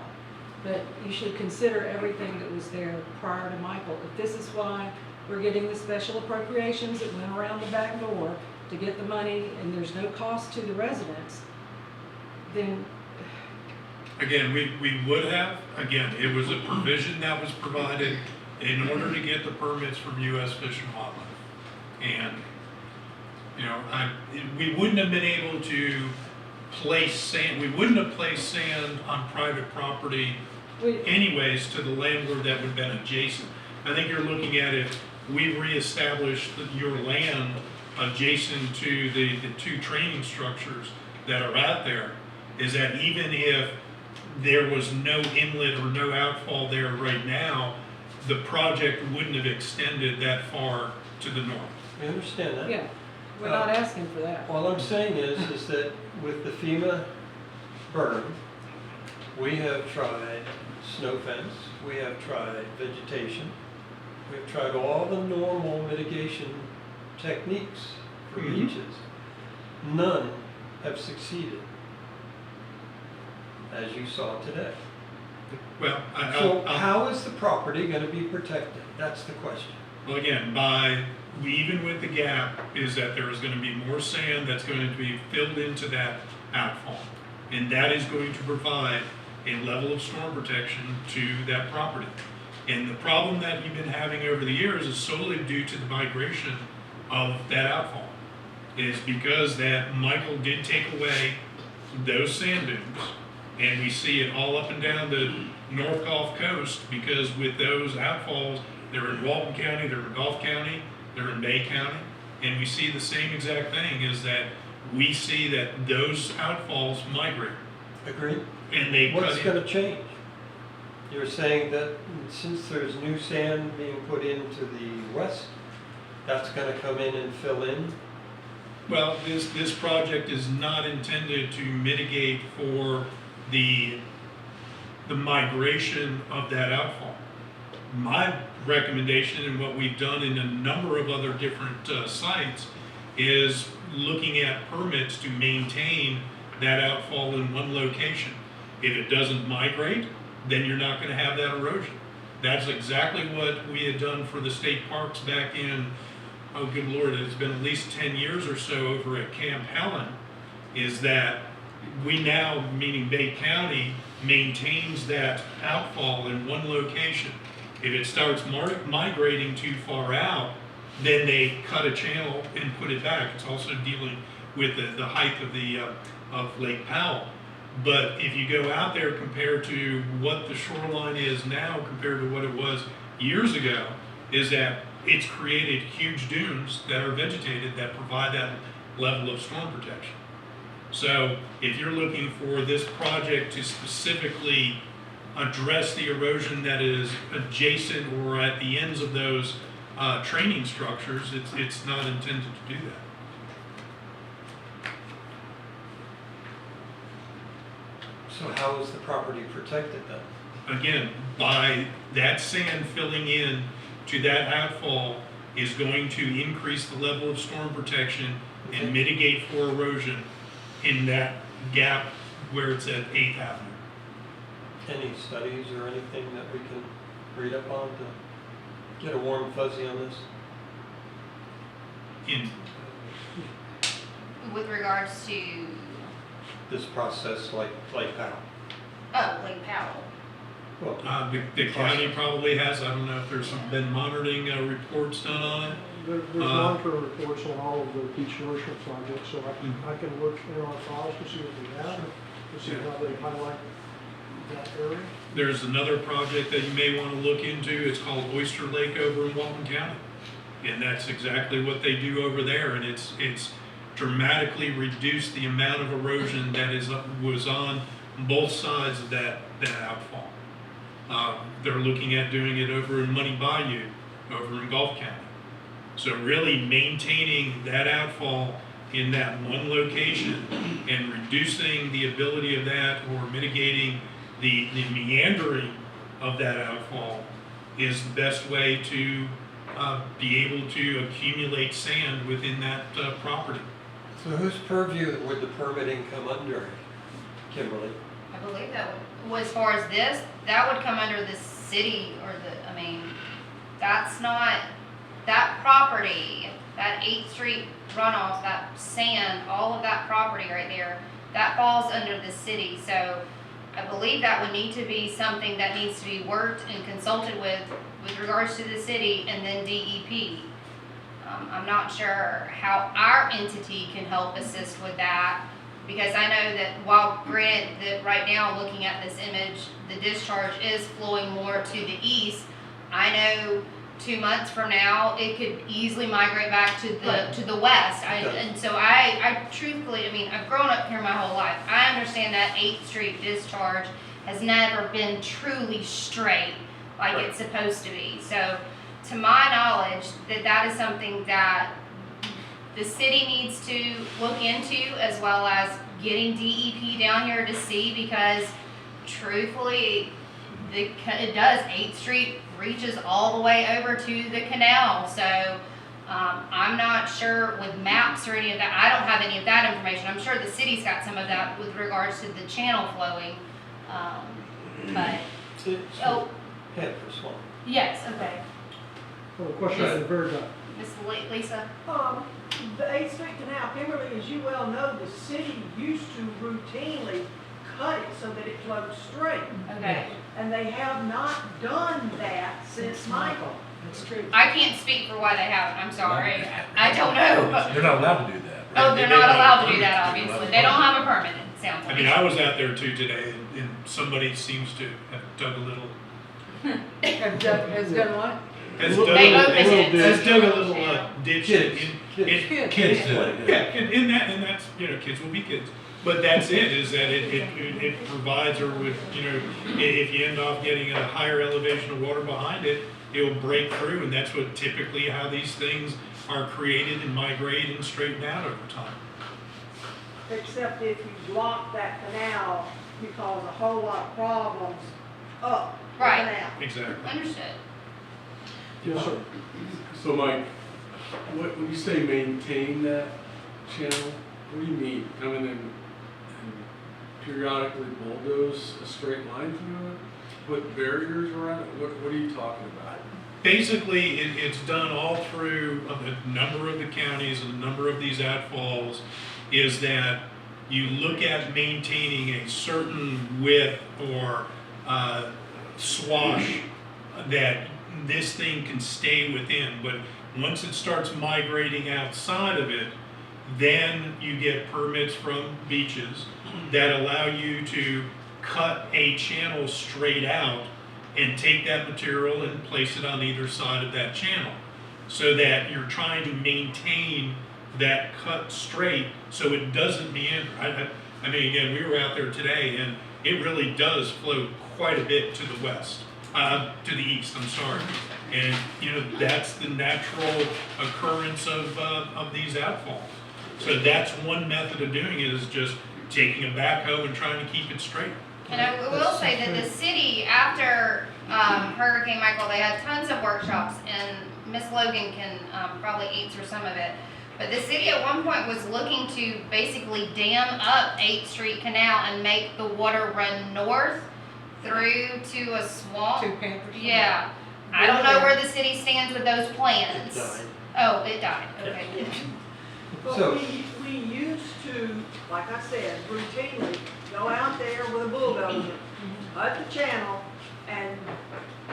But you should consider everything that was there prior to Michael. If this is why we're getting the special appropriations that went around the back door to get the money, and there's no cost to the residents, then Again, we would have, again, it was a provision that was provided in order to get the permits from US Fish and Wildlife. And, you know, we wouldn't have been able to place sand, we wouldn't have placed sand on private property anyways to the landlord that would have been adjacent. I think you're looking at it, we reestablished your land adjacent to the two training structures that are out there, is that even if there was no inlet or no outfall there right now, the project wouldn't have extended that far to the north. We understand that. yeah, we're not asking for that. All I'm saying is that with the FEMA berm, we have tried snow fence, we have tried vegetation, we've tried all the normal mitigation techniques for beaches. None have succeeded, as you saw today. Well, So how is the property gonna be protected? That's the question. well, again, even with the gap, is that there is gonna be more sand that's going to be filled into that outfall. And that is going to provide a level of storm protection to that property. And the problem that you've been having over the years is solely due to the migration of that outfall. Is because that Michael did take away those sand dunes. And we see it all up and down the North Gulf Coast, because with those outfalls, they're in Walton County, they're in Gulf County, they're in Bay County. And we see the same exact thing, is that we see that those outfalls migrate. Agreed? And they What's cut in. gonna change? You're saying that since there's new sand being put into the west, that's gonna come in and fill in? Well, this project is not intended to mitigate for the migration of that outfall. My recommendation, and what we've done in a number of other different sites, is looking at permits to maintain that outfall in one location. If it doesn't migrate, then you're not gonna have that erosion. That's exactly what we had done for the state parks back in, oh good Lord, it's been at least 10 years or so over at Camp Helen, is that we now, meaning Bay County, maintains that outfall in one location. If it starts migrating too far out, then they cut a channel and put it back. It's also dealing with the height of Lake Powell. But if you go out there compared to what the shoreline is now compared to what it was years ago, is that it's created huge dunes that are vegetated that provide that level of storm protection. So if you're looking for this project to specifically address the erosion that is adjacent or at the ends of those training structures, it's not intended to do that. So how is the property protected then? Again, by that sand filling in to that outfall is going to increase the level of storm protection and mitigate for erosion in that gap where it's at 8th Avenue. Any studies or anything that we can read up on to get a warm fuzzy on this? With regards to, This process like Powell? oh, Lake Powell. Well, The county probably has, I don't know if there's been monitoring reports done on it. There's monitoring reports on all of the beach nourishment projects, so I can look in our files to see what we have, to see how they highlight that area. There's another project that you may want to look into. It's called Oyster Lake over in Walton County. And that's exactly what they do over there. And it's dramatically reduced the amount of erosion that was on both sides of that outfall. They're looking at doing it over in Money Bayou, over in Gulf County. So really maintaining that outfall in that one location and reducing the ability of that or mitigating the meandering of that outfall is the best way to be able to accumulate sand within that property. so whose purview would the permitting come under, Kimberly? I believe that would, well, as far as this, that would come under the city or that's not, that property, that 8th Street runoff, that sand, all of that property right there, that falls under the city. So I believe that would need to be something that needs to be worked and consulted with regards to the city and then DEP. I'm not sure how our entity can help assist with that, because I know that while granted that right now, looking at this image, the discharge is flowing more to the east, I know 2 months from now, it could easily migrate back to the west. And so I truthfully, I've grown up here my whole life. I understand that 8th Street discharge has never been truly straight like it's supposed to be. So to my knowledge, that is something that the city needs to look into, as well as getting DEP down here to see, because truthfully, it does. 8th Street reaches all the way over to the canal. So I'm not sure with maps or any of that. I don't have any of that information. I'm sure the city's got some of that with regards to the channel flowing. But, oh, Head for Swan. yes, okay. Well, the question is very good. Miss Lisa? The 8th Street Canal, Kimberly, as you well know, the city used to routinely cut it so that it flowed straight. Okay. And they have not done that since Michael. That's true. I can't speak for why they haven't. I'm sorry. I don't know. They're not allowed to do that. Oh, they're not allowed to do that, obviously. They don't have a permit, it sounds like. I was out there too today, and somebody seems to have dug a little. Has done what? Has They dug opened it. has dug a little ditch. Kids do it. Yeah, and that's, kids will be kids. But that's it, is that it provides, or would, if you end up getting a higher elevation of water behind it, it will break through, and that's what typically how these things are created and migrate and straighten out over time. Except if you block that canal, you cause a whole lot of problems up the Right. canal. Exactly. Understood. Yes, sir. So Mike, when you say maintain that channel, what do you mean? Come in and periodically bulldoze a straight line through it? Put barriers around it? What are you talking about? Basically, it's done all through a number of the counties and a number of these outfalls, is that you look at maintaining a certain width or swash that this thing can stay within. But once it starts migrating outside of it, then you get permits from beaches that allow you to cut a channel straight out and take that material and place it on either side of that channel, so that you're trying to maintain that cut straight so it doesn't meander. Again, we were out there today, and it really does flow quite a bit to the west, to the east, I'm sorry. And, that's the natural occurrence of these outfalls. So that's one method of doing it, is just taking a backhoe and trying to keep it straight. And I will say that the city, after Hurricane Michael, they had tons of workshops, and Miss Logan can probably answer some of it. But the city at one point was looking to basically dam up 8th Street Canal and make the water run north through to a swamp. To Panther. Yeah. I don't know where the city stands with those plans. It died. Oh, it died. Okay. But So- we used to, like I said, routinely go out there with a bulldozer cut the channel and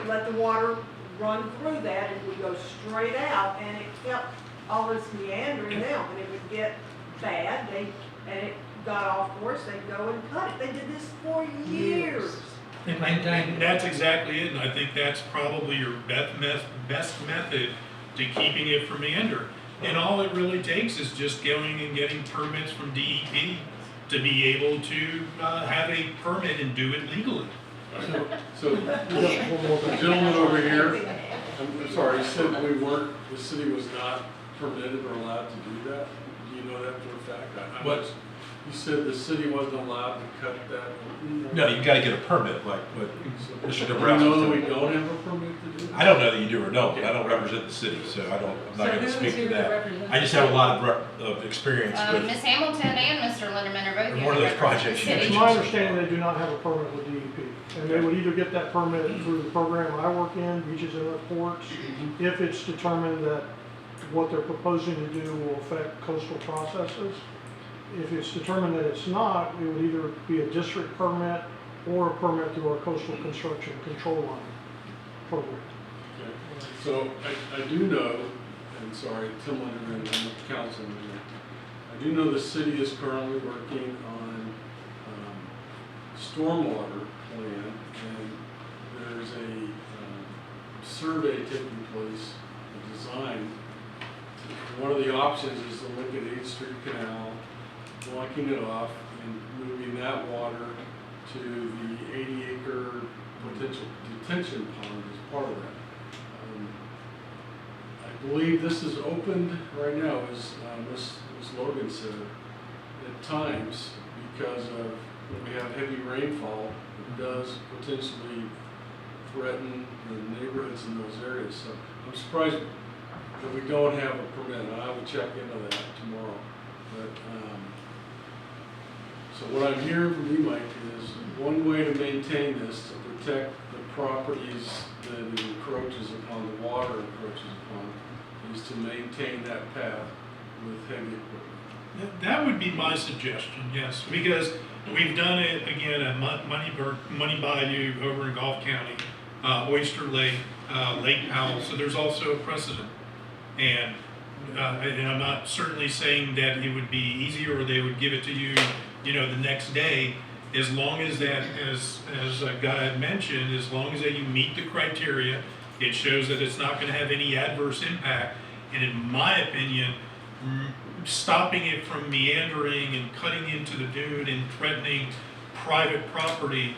let the water run through that, and we go straight out, and it kept all this meandering out, and it would get bad, and it got off course, they'd go and cut it. They did this for years. And that's exactly it, and I think that's probably your best method to keeping it from meander. And all it really takes is just going and getting permits from DEP to be able to have a permit and do it legally. So, we got one more gentleman over here, I'm sorry, he said the city was not permitted or allowed to do that. Do you know that for a fact? What? You said the city wasn't allowed to cut that? No, you gotta get a permit, like what Mr. Do you Dombrowski know that we said. don't have a permit to do that? I don't know that you do or don't. I don't represent the city, so I'm not So gonna who's speak here to to that. represent I just the have a lot of experience with Ms. Hamilton and Mr. Linderman are both here. one of to those represent projects the you city. It's my understanding they do not have a permit with DEP, and they would either get that permit through the program I work in, Beaches Inlet Ports, if it's determined that what they're proposing to do will affect coastal processes. If it's determined that it's not, it would either be a district permit or a permit through our coastal construction control line program. Okay. So I do know, and sorry, Tim Linderman, I'm the councilman here. I do know the city is currently working on stormwater plan, and there's a survey taking place, a design. One of the options is to look at 8th Street Canal, blocking it off and moving that water to the 80-acre potential detention pond as part of that. I believe this is opened right now, as Ms. Logan said, at times because of when we have heavy rainfall, it does potentially threaten the neighborhoods in those areas. So I'm surprised that we don't have a permit. I will check into that tomorrow. But so what I'm hearing from you, Mike, is one way to maintain this, to protect the properties that it encroaches upon, the water encroaches upon, is to maintain that path with heavy equipment. That would be my suggestion, yes, because we've done it again at Money Bayou over in Gulf County, Oyster Lake, Lake Powell, so there's also a precedent. And I'm not certainly saying that it would be easy or they would give it to you, the next day, as long as that, as Guy had mentioned, as long as that you meet the criteria, it shows that it's not gonna have any adverse impact. And in my opinion, stopping it from meandering and cutting into the dune and threatening private property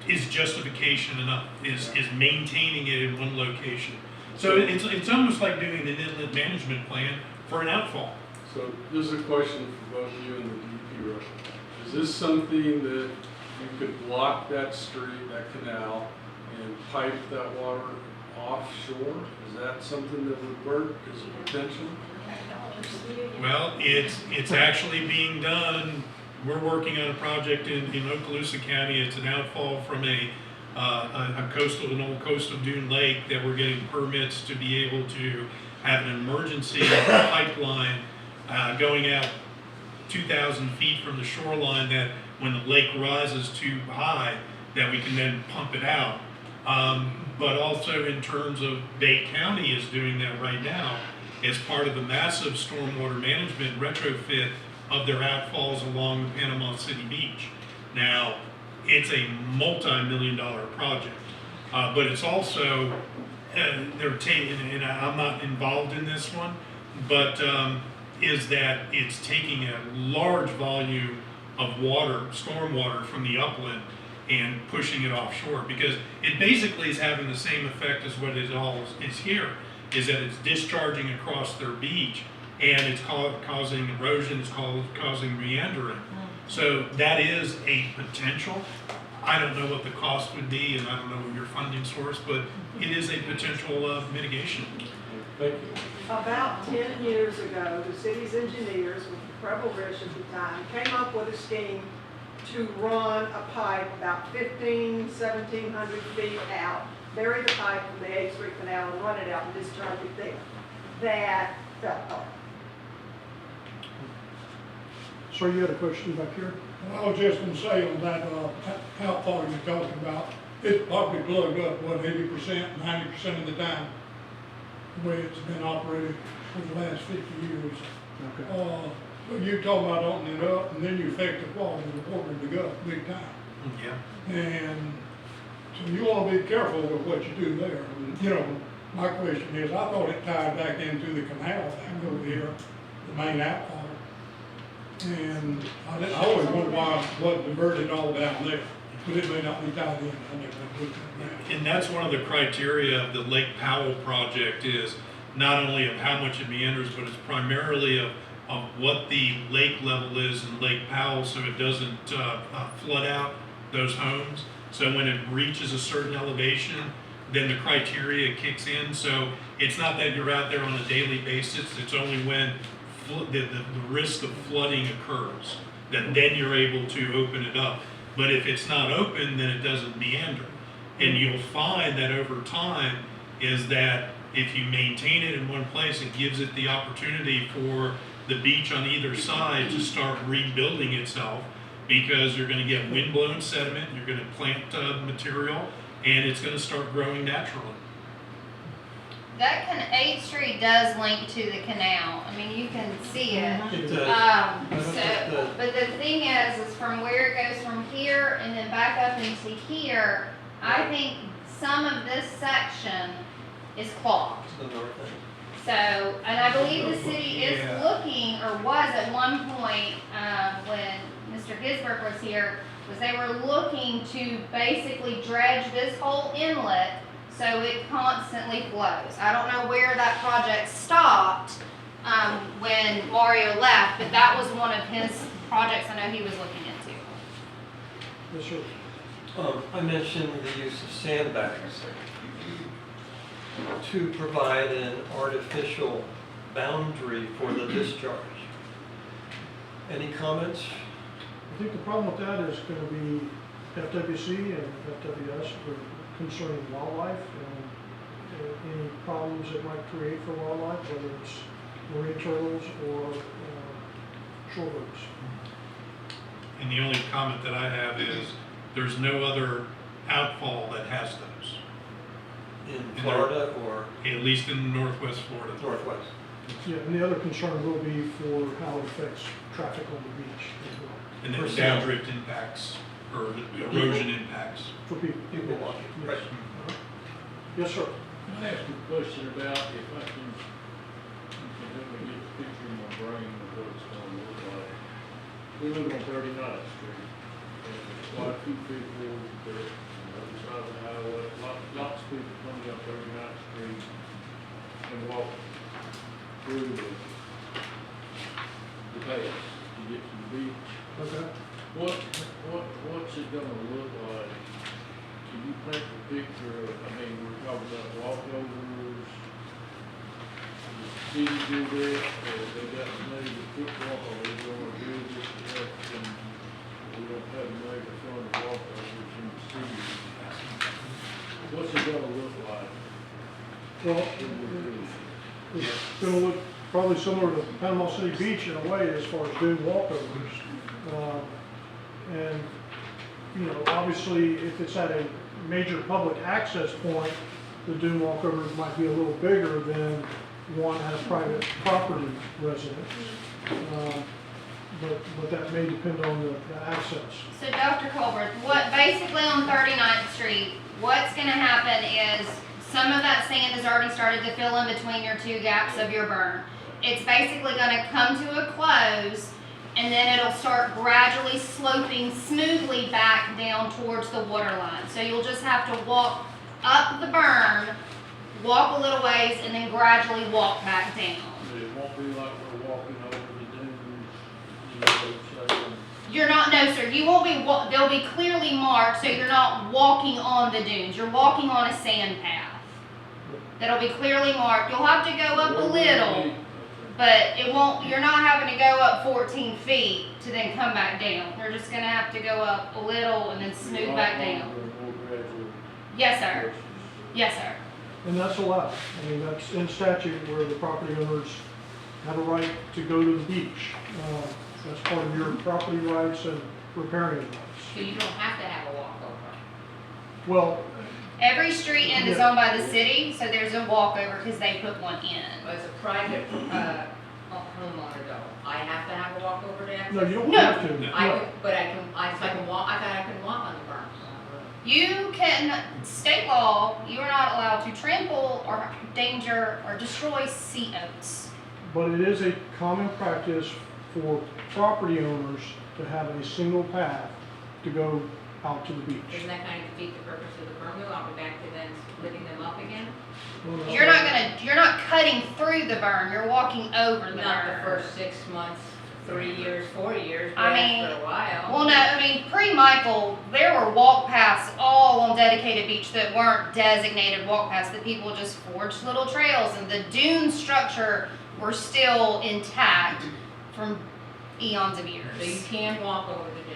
is justification enough, is maintaining it in one location. So it's almost like doing an inlet management plan for an outfall. So this is a question for both you and the DEP rep. Is this something that you could block that street, that canal, and pipe that water offshore? Is that something that would work as a potential? Well, it's actually being done. We're working on a project in Okaloosa County. It's an outfall from an old coastal dune lake that we're getting permits to be able to have an emergency pipeline going out 2,000 feet from the shoreline, that when the lake rises too high, that we can then pump it out. But also in terms of Bay County is doing that right now as part of a massive stormwater management retrofit of their outfalls along the Panama City Beach. Now, it's a multi-million-dollar project, but it's also, they're taking, and I'm not involved in this one, but is that it's taking a large volume of water, stormwater from the upland and pushing it offshore, because it basically is having the same effect as what it all is here, is that it's discharging across their beach and it's causing erosion, it's causing meandering. So that is a potential. I don't know what the cost would be, and I don't know your funding source, but it is a potential mitigation. Thank you. About 10 years ago, the city's engineers, with Preble Rich at the time, came up with a scheme to run a pipe about 1,700 feet out, bury the pipe from the 8th Street Canal and run it out and discharge it there. That fell apart. Sir, you had a question back here? Well, I was just gonna say on that, outfall you're talking about, it's probably plugged up, what, 80%, 90% of the time, the way it's been operated for the last 50 years. Okay. But you're talking about opening it up, and then you affect the quality of the water to go big time. Yeah. And so you wanna be careful with what you do there. You know, my question is, I thought it tied back into the canal back over here, the main outfall. And I always wondered why it wasn't diverted all down there, but it may not be tied in. I never looked at that. And that's one of the criteria of the Lake Powell project is not only of how much it meanders, but it's primarily of what the lake level is in Lake Powell, so it doesn't flood out those homes. So when it reaches a certain elevation, then the criteria kicks in. So it's not that you're out there on a daily basis, it's only when the risk of flooding occurs, that then you're able to open it up. But if it's not open, then it doesn't meander. And you'll find that over time is that if you maintain it in one place, it gives it the opportunity for the beach on either side to start rebuilding itself, because you're going to get windblown sediment, you're going to plant material, and it's going to start growing naturally. That 8th Street does link to the canal. I mean, you can see it. It does. But the thing is from where it goes from here and then back up into here, I think some of this section is clogged. The north end. So, and I believe the city is looking, or was at one point, when Mr. Gisberg was here, was they were looking to basically dredge this whole inlet so it constantly flows. I don't know where that project stopped when Mario left, but that was one of his projects I know he was looking into. Yes, sir. I mentioned the use of sandbags to provide an artificial boundary for the discharge. Any comments? I think the problem with that is going to be FWC and FWS concerning wildlife and any problems it might create for wildlife, whether it's marine turtles or shorebirds. And the only comment that I have is there's no other outfall that has those. In Florida or? At least in northwest Florida. Northwest. Yeah, and the other concern will be for how it affects traffic on the beach as well. And then downdrift impacts or erosion impacts. For people. People walking. Yes. Yes, sir. Can I ask you a question about if I can, you can help me get the picture in my brain of what it's going to look like. We live on 39th Street, and there's quite a few people that on the other side of the highway, lots of people coming up 39th Street and walk through the path to get to the beach. Okay. What's it gonna look like? Can you paint the picture of, I mean, we're talking about walkovers, does the city do that, or they got the money to put walk, or they gonna do this, and we don't have the money to fund the walkovers in the city? What's it gonna look like? Well, it's going to look probably similar to Panama City Beach in a way as far as doing walkovers. And, you know, obviously if it's at a major public access point, the dune walkovers might be a little bigger than one at a private property residence. But that may depend on the access. So Dr. Colbert, what basically on 39th Street, what's gonna happen is some of that sand has already started to fill in between your two gaps of your berm. It's basically gonna come to a close, and then it'll start gradually sloping smoothly back down towards the water line. So you'll just have to walk up the berm, walk a little ways, and then gradually walk back down. It won't be like we're walking over the dunes, you know, saying, You're not, no sir, you won't be, they'll be clearly marked, so you're not walking on the dunes. You're walking on a sand path. That'll be clearly marked. You'll have to go up a little, but it won't, you're not having to go up 14 feet to then come back down. You're just gonna have to go up a little and then smooth back down. Yes, sir. Yes, sir. And that's allowed. I mean, that's in statute where the property owners have a right to go to the beach. That's part of your property rights, and repairing those. So you don't have to have a walkover. Well, Every street end is owned by the city, so there's a walkover because they put one in. As a private, homeowner though, I have to have a walkover to access? no, you don't No. have to. I, No. could- but I can, so I can walk, I thought I couldn't walk on the berm. You can, state law, you are not allowed to trample or danger or destroy sea oats. But it is a common practice for property owners to have a single path to go out to the beach. Doesn't that kind of defeat the purpose of the berm though? I'll be back to then splitting them up again? You're not cutting through the berm, you're walking over the berm. Not the first 6 months, 3 years, 4 years, but I mean, after a while. Well, no, I mean, pre-Michael, there were walk paths all on dedicated beach that weren't designated walk paths, that people just forged little trails, and the dune structure were still intact from eons of years. So you can walk over the dune.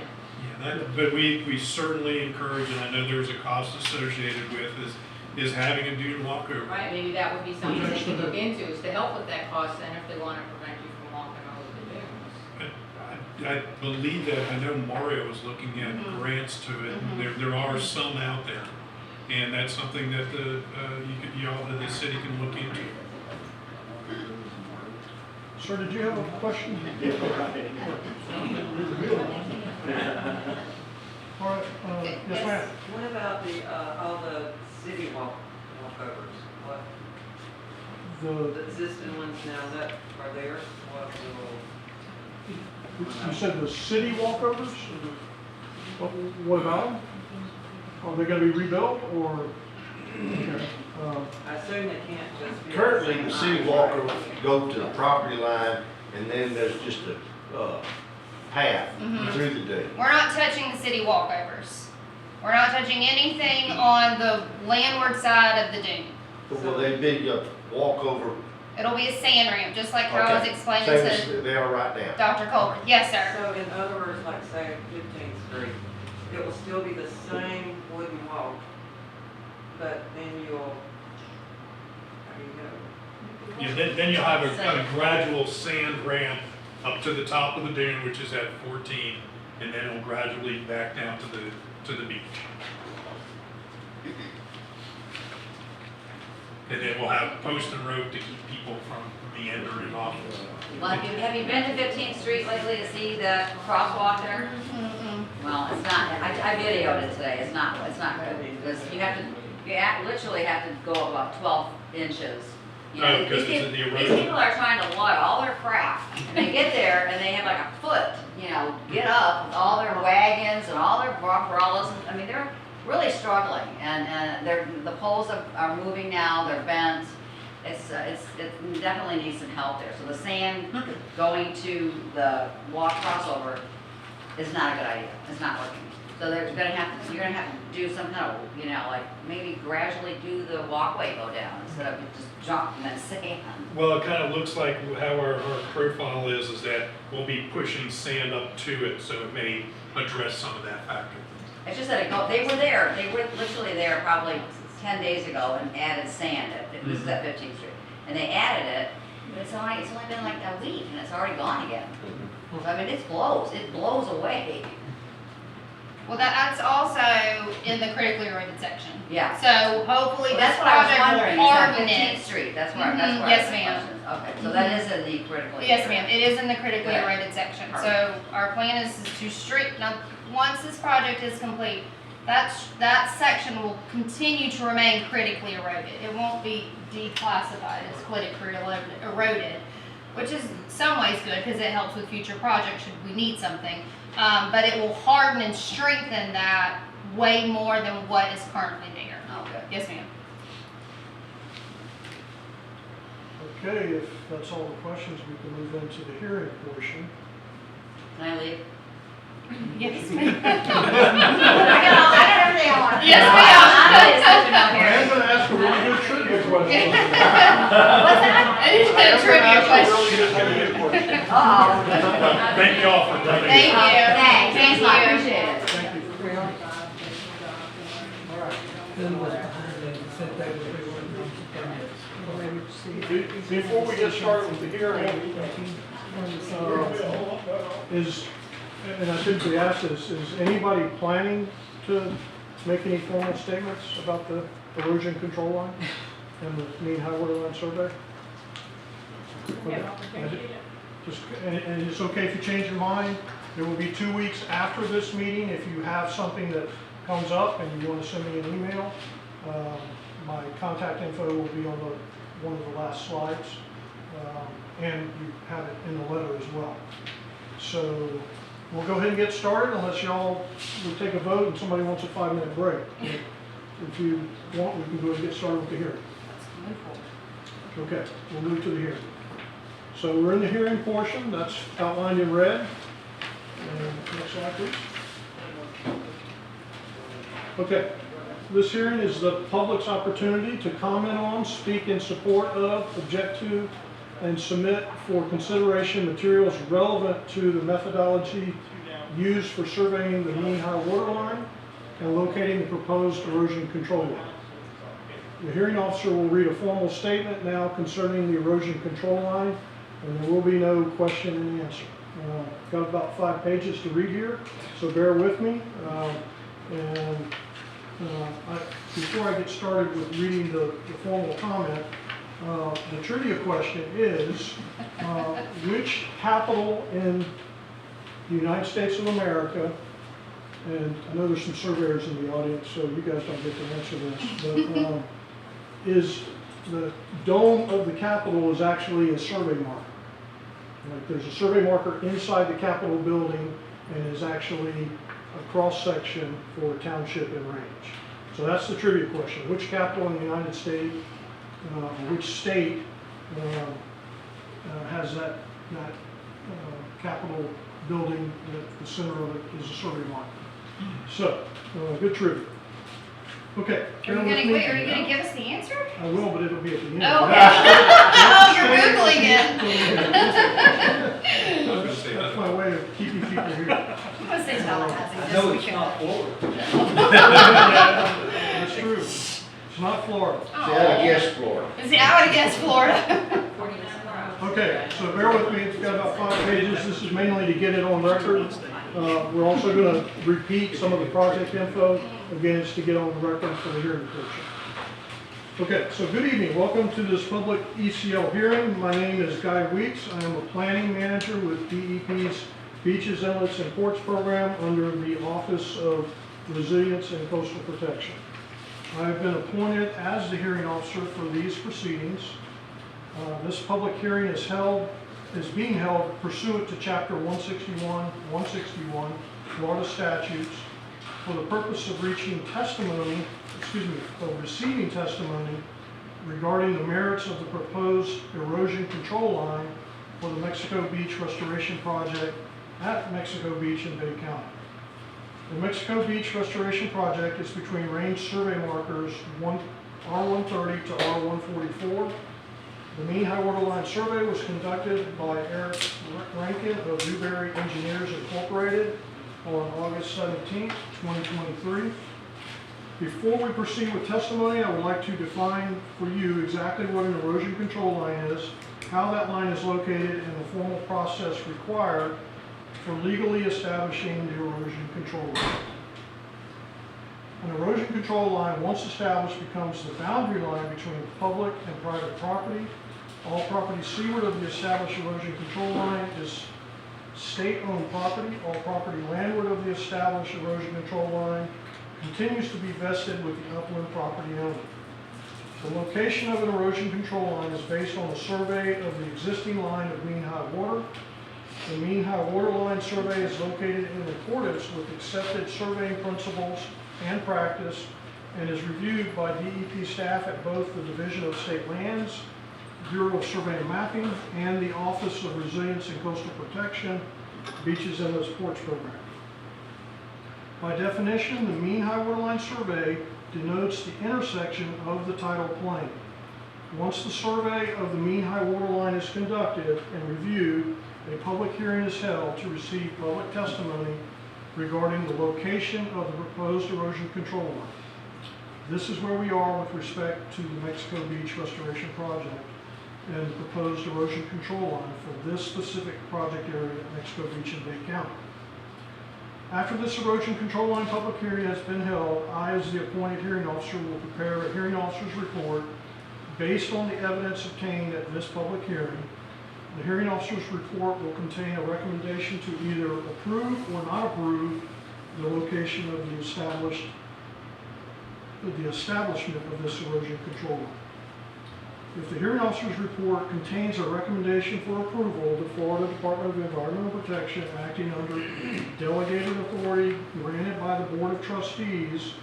Yeah, but we certainly encourage, and I know there's a cost associated with, is having a dune walkover. Right, maybe that would be something they could look into, is to help with that cost center if they want to prevent you from walking over the dunes. I believe that, I know Mario is looking at grants to it, and there are some out there. And that's something that the city can look into. Sir, did you have a question? All right, yes, ma'am. What about all the city walkovers? What, the existing ones now that are there? What will? You said the city walkovers? What about them? Are they gonna be rebuilt, or? I assume they can't just be. Currently, the city walkers go to the property line, and then there's just a path through the dune. We're not touching the city walkovers. We're not touching anything on the landward side of the dune. But will they be a walkover? It'll be a sand ramp, just like how I was Okay. explaining Same to as they are right now. Dr. Colbert. Yes, sir. So in other words, like say 15th Street, it will still be the same wooden walk, but then you'll, how do you go? Yeah, then you'll have a gradual sand ramp up to the top of the dune, which is at 14, and then it'll gradually back down to the beach. And then we'll have post and road to keep people from meandering off. Well, have you been to 15th Street lately to see the crosswalk there? Well, it's not, I videoed it today, it's not good, because you literally have to go about 12 inches. You know, Oh, because these it's in the peop- erosion. These people are trying to lug all their crap, and they get there, and they have like a foot, get up with all their wagons and all their umbrellas, I mean, they're really struggling, and the poles are moving now, they're bent. It definitely needs some help there. So the sand going to the walk crossover is not a good idea. It's not working. So you're gonna have to do some kind of, like maybe gradually do the walkway go down instead of just jumping that sand. Well, it kind of looks like how our profile is that we'll be pushing sand up to it, so it may address some of that factor. It's just that they were literally there probably 10 days ago and added sand. This is at 15th Street. And they added it, but it's only been like a week and it's already gone again. So I mean, it blows away. Well, that's also in the critically eroded section. Yeah. So hopefully Well, this that's what I was project wondering, will is that harden 15th it. Street, that's where Yes, I have ma'am. questions. Okay, so that is in the critically. Yes, ma'am, it is in the critically Good. eroded section. So Perfect. our plan is to now, once this project is complete, that section will continue to remain critically eroded. It won't be declassified as critically eroded, which is in some ways good because it helps with future projects should we need something. But it will harden and strengthen that way more than what is currently there. Okay. Yes, ma'am. Okay, if that's all the questions, we can move into the hearing portion. Can I leave? Yes, ma'am. I got everything I want. Yes, ma'am. I am gonna ask a really good trivia question. What's that? I didn't have a trivia question. Trivia question. Uh-oh. Thank you all for coming. Thank you. Thanks, I appreciate it. Thank you. All right. Before we get started with the hearing, is And I typically ask this, is anybody planning to make any formal statements about the erosion control line and the mean high water line survey? Okay. And it's okay if you change your mind. There will be 2 weeks after this meeting. If you have something that comes up and you want to send me an email, my contact info will be on one of the last slides. And you have it in the letter as well. So we'll go ahead and get started unless y'all will take a vote and somebody wants a 5-minute break. If you want, we can go ahead and get started with the hearing. Okay, we'll move to the hearing. So we're in the hearing portion, that's outlined in red. And next slide, please. Okay, this hearing is the public's opportunity to comment on, speak in support of, object to, and submit for consideration materials relevant to the methodology used for surveying the mean high water line and locating the proposed erosion control line. The hearing officer will read a formal statement now concerning the erosion control line, and there will be no question and answer. Got about 5 pages to read here, so bear with me. Before I get started with reading the formal comment, the trivia question is, which capital in the United States of America, and I know there's some surveyors in the audience, so you guys don't get to answer this, but is the dome of the Capitol is actually a survey marker. Like there's a survey marker inside the Capitol building and is actually a cross-section for township and range. So that's the trivia question. Which capital in the United States, which state has that Capitol building at the center of it is a survey marker? So, good trivia. Okay. Are you gonna give us the answer? I will, but it'll be at the end. Oh, okay. Oh, you're Googling it. That's my way of keeping people here. I'm gonna say Tallahassee. I know it's not Florida. That's true. It's not Florida. See, I would guess Florida. See, I would have guessed Florida. Okay, so bear with me. It's got about 5 pages. This is mainly to get it on record. We're also going to repeat some of the project info. Again, it's to get on the record for the hearing portion. Okay, so good evening. Welcome to this public ECL hearing. My name is Guy Weeks. I am a planning manager with DEP's Beaches, Inlets, and Ports program under the Office of Resilience and Coastal Protection. I have been appointed as the hearing officer for these proceedings. This public hearing is being held pursuant to Chapter 161 Florida statutes for the purpose of receiving testimony regarding the merits of the proposed erosion control line for the Mexico Beach Restoration Project at Mexico Beach in Bay County. The Mexico Beach Restoration Project is between range survey markers R130 to R144. The mean high water line survey was conducted by Eric Rankin of Newberry Engineers Incorporated on August 17, 2023. Before we proceed with testimony, I would like to define for you exactly what an erosion control line is, how that line is located, and the formal process required for legally establishing the erosion control line. An erosion control line, once established, becomes the boundary line between public and private property. All property seaward of the established erosion control line is state-owned property. All property landward of the established erosion control line continues to be vested with the upland property owner. The location of an erosion control line is based on a survey of the existing line of mean high water. The mean high water line survey is located in accordance with accepted surveying principles and practice and is reviewed by DEP staff at both the Division of State Lands, Bureau of Survey and Mapping, and the Office of Resilience and Coastal Protection, Beaches, Inlets, Ports program. By definition, the mean high water line survey denotes the intersection of the tidal plane. Once the survey of the mean high water line is conducted and reviewed, a public hearing is held to receive public testimony regarding the location of the proposed erosion control line. This is where we are with respect to the Mexico Beach Restoration Project and the proposed erosion control line for this specific project area at Mexico Beach in Bay County. After this erosion control line public hearing has been held, I, as the appointed hearing officer, will prepare a hearing officer's report based on the evidence obtained at this public hearing. The hearing officer's report will contain a recommendation to either approve or not approve the location of the establishment of this erosion control line. If the hearing officer's report contains a recommendation for approval, the Florida Department of Environmental Protection, acting under delegated authority granted by the Board of Trustees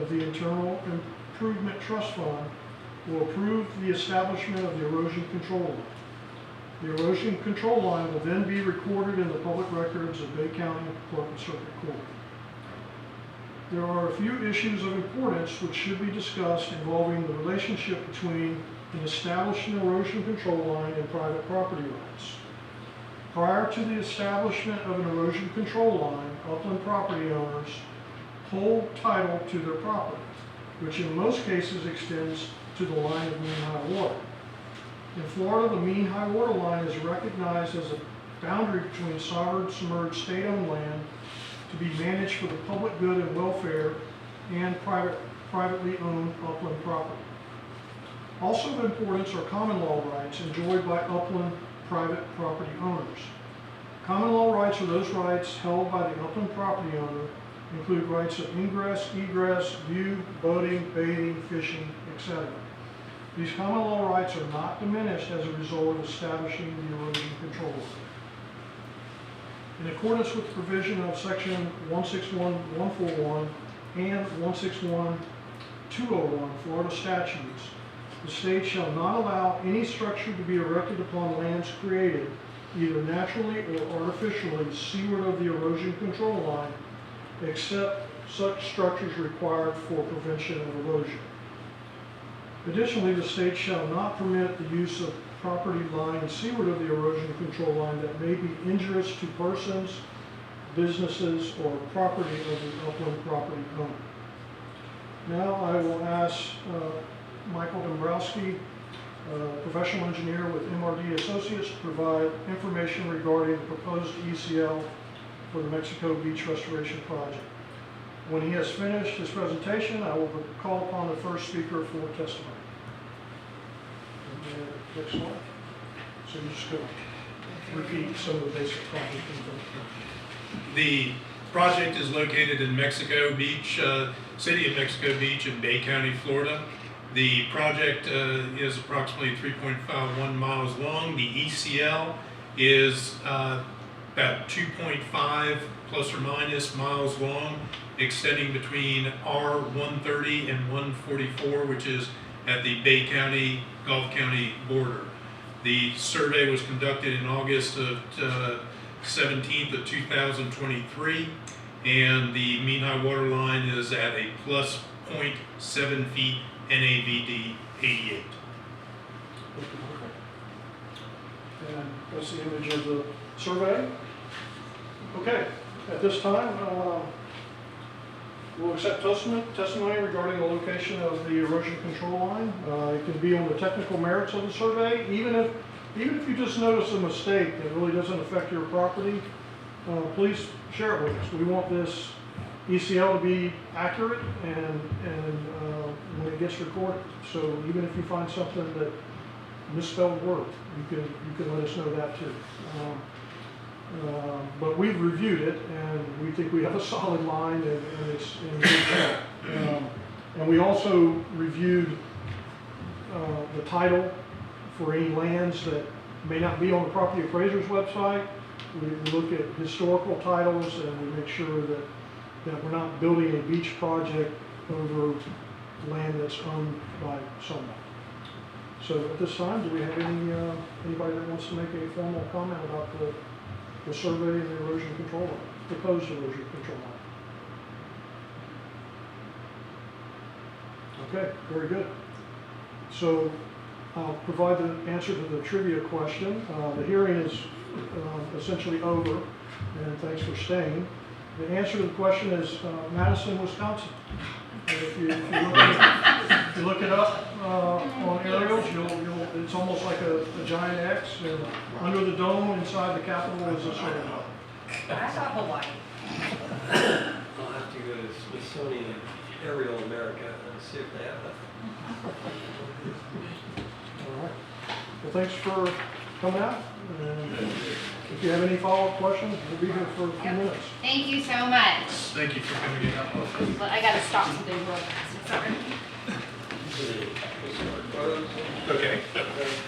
of the Internal Improvement Trust Fund, will approve the establishment of the erosion control line. The erosion control line will then be recorded in the public records of Bay County Clerk and Circuit Court. There are a few issues of importance which should be discussed involving the relationship between an established erosion control line and private property rights. Prior to the establishment of an erosion control line, upland property owners hold title to their property, which in most cases extends to the line of mean high water. In Florida, the mean high water line is recognized as a boundary between sovereign submerged state-owned land to be managed for the public good and welfare and privately owned upland property. Also of importance are common law rights enjoyed by upland private property owners. Common law rights are those rights held by the upland property owner, include rights of ingress, egress, view, boating, bathing, fishing, etc. These common law rights are not diminished as a result of establishing the erosion control line. In accordance with the provision of section 161141 and 161201 Florida statutes, the state shall not allow any structure to be erected upon lands created, either naturally or artificially, seaward of the erosion control line, except such structures required for prevention of erosion. Additionally, the state shall not permit the use of property lying seaward of the erosion control line that may be injurious to persons, businesses, or property of the upland property owner. Now I will ask Michael Dombrowski, professional engineer with MRD Associates, to provide information regarding the proposed ECL for the Mexico Beach Restoration Project. When he has finished his presentation, I will call upon the first speaker for testimony. Next slide. So you're just going to repeat some of the basic project info. The project is located in Mexico Beach, city of Mexico Beach in Bay County, Florida. The project is approximately 3.51 miles long. The ECL is about 2.5 plus or minus miles long, extending between R130 and 144, which is at the Bay County, Gulf County border. The survey was conducted in August of 17th of 2023, and the mean high water line is at a plus 0.7 feet NAVD 88. And that's the image of the survey. Okay, at this time, we'll accept testimony regarding the location of the erosion control line. It can be on the technical merits of the survey. Even if you just notice a mistake that really doesn't affect your property, please share it with us. We want this ECL to be accurate and when it gets recorded. So even if you find something that misspelled word, you can let us know that too. But we've reviewed it, and we think we have a solid line, and it's in good health. And we also reviewed the title for any lands that may not be on the property appraiser's website. We look at historical titles, and we make sure that we're not building a beach project over land that's owned by someone. So at this time, do we have anybody that wants to make a formal comment about the survey and the erosion control line, proposed erosion control line? Okay, very good. So I'll provide the answer to the trivia question. The hearing is essentially over, and thanks for staying. The answer to the question is Madison, Wisconsin. And if you look it up on aerials, it's almost like a giant X, and under the dome inside the Capitol is a circle. I thought Hawaii. Smithsonian Aerial America and see if they have that. All right. Well, thanks for coming out. And if you have any follow-up questions, we'll be here for a few Yep. minutes. Thank you so much. Thank you for coming in. But I gotta stop something real fast. Sorry. We'll start photos. Okay.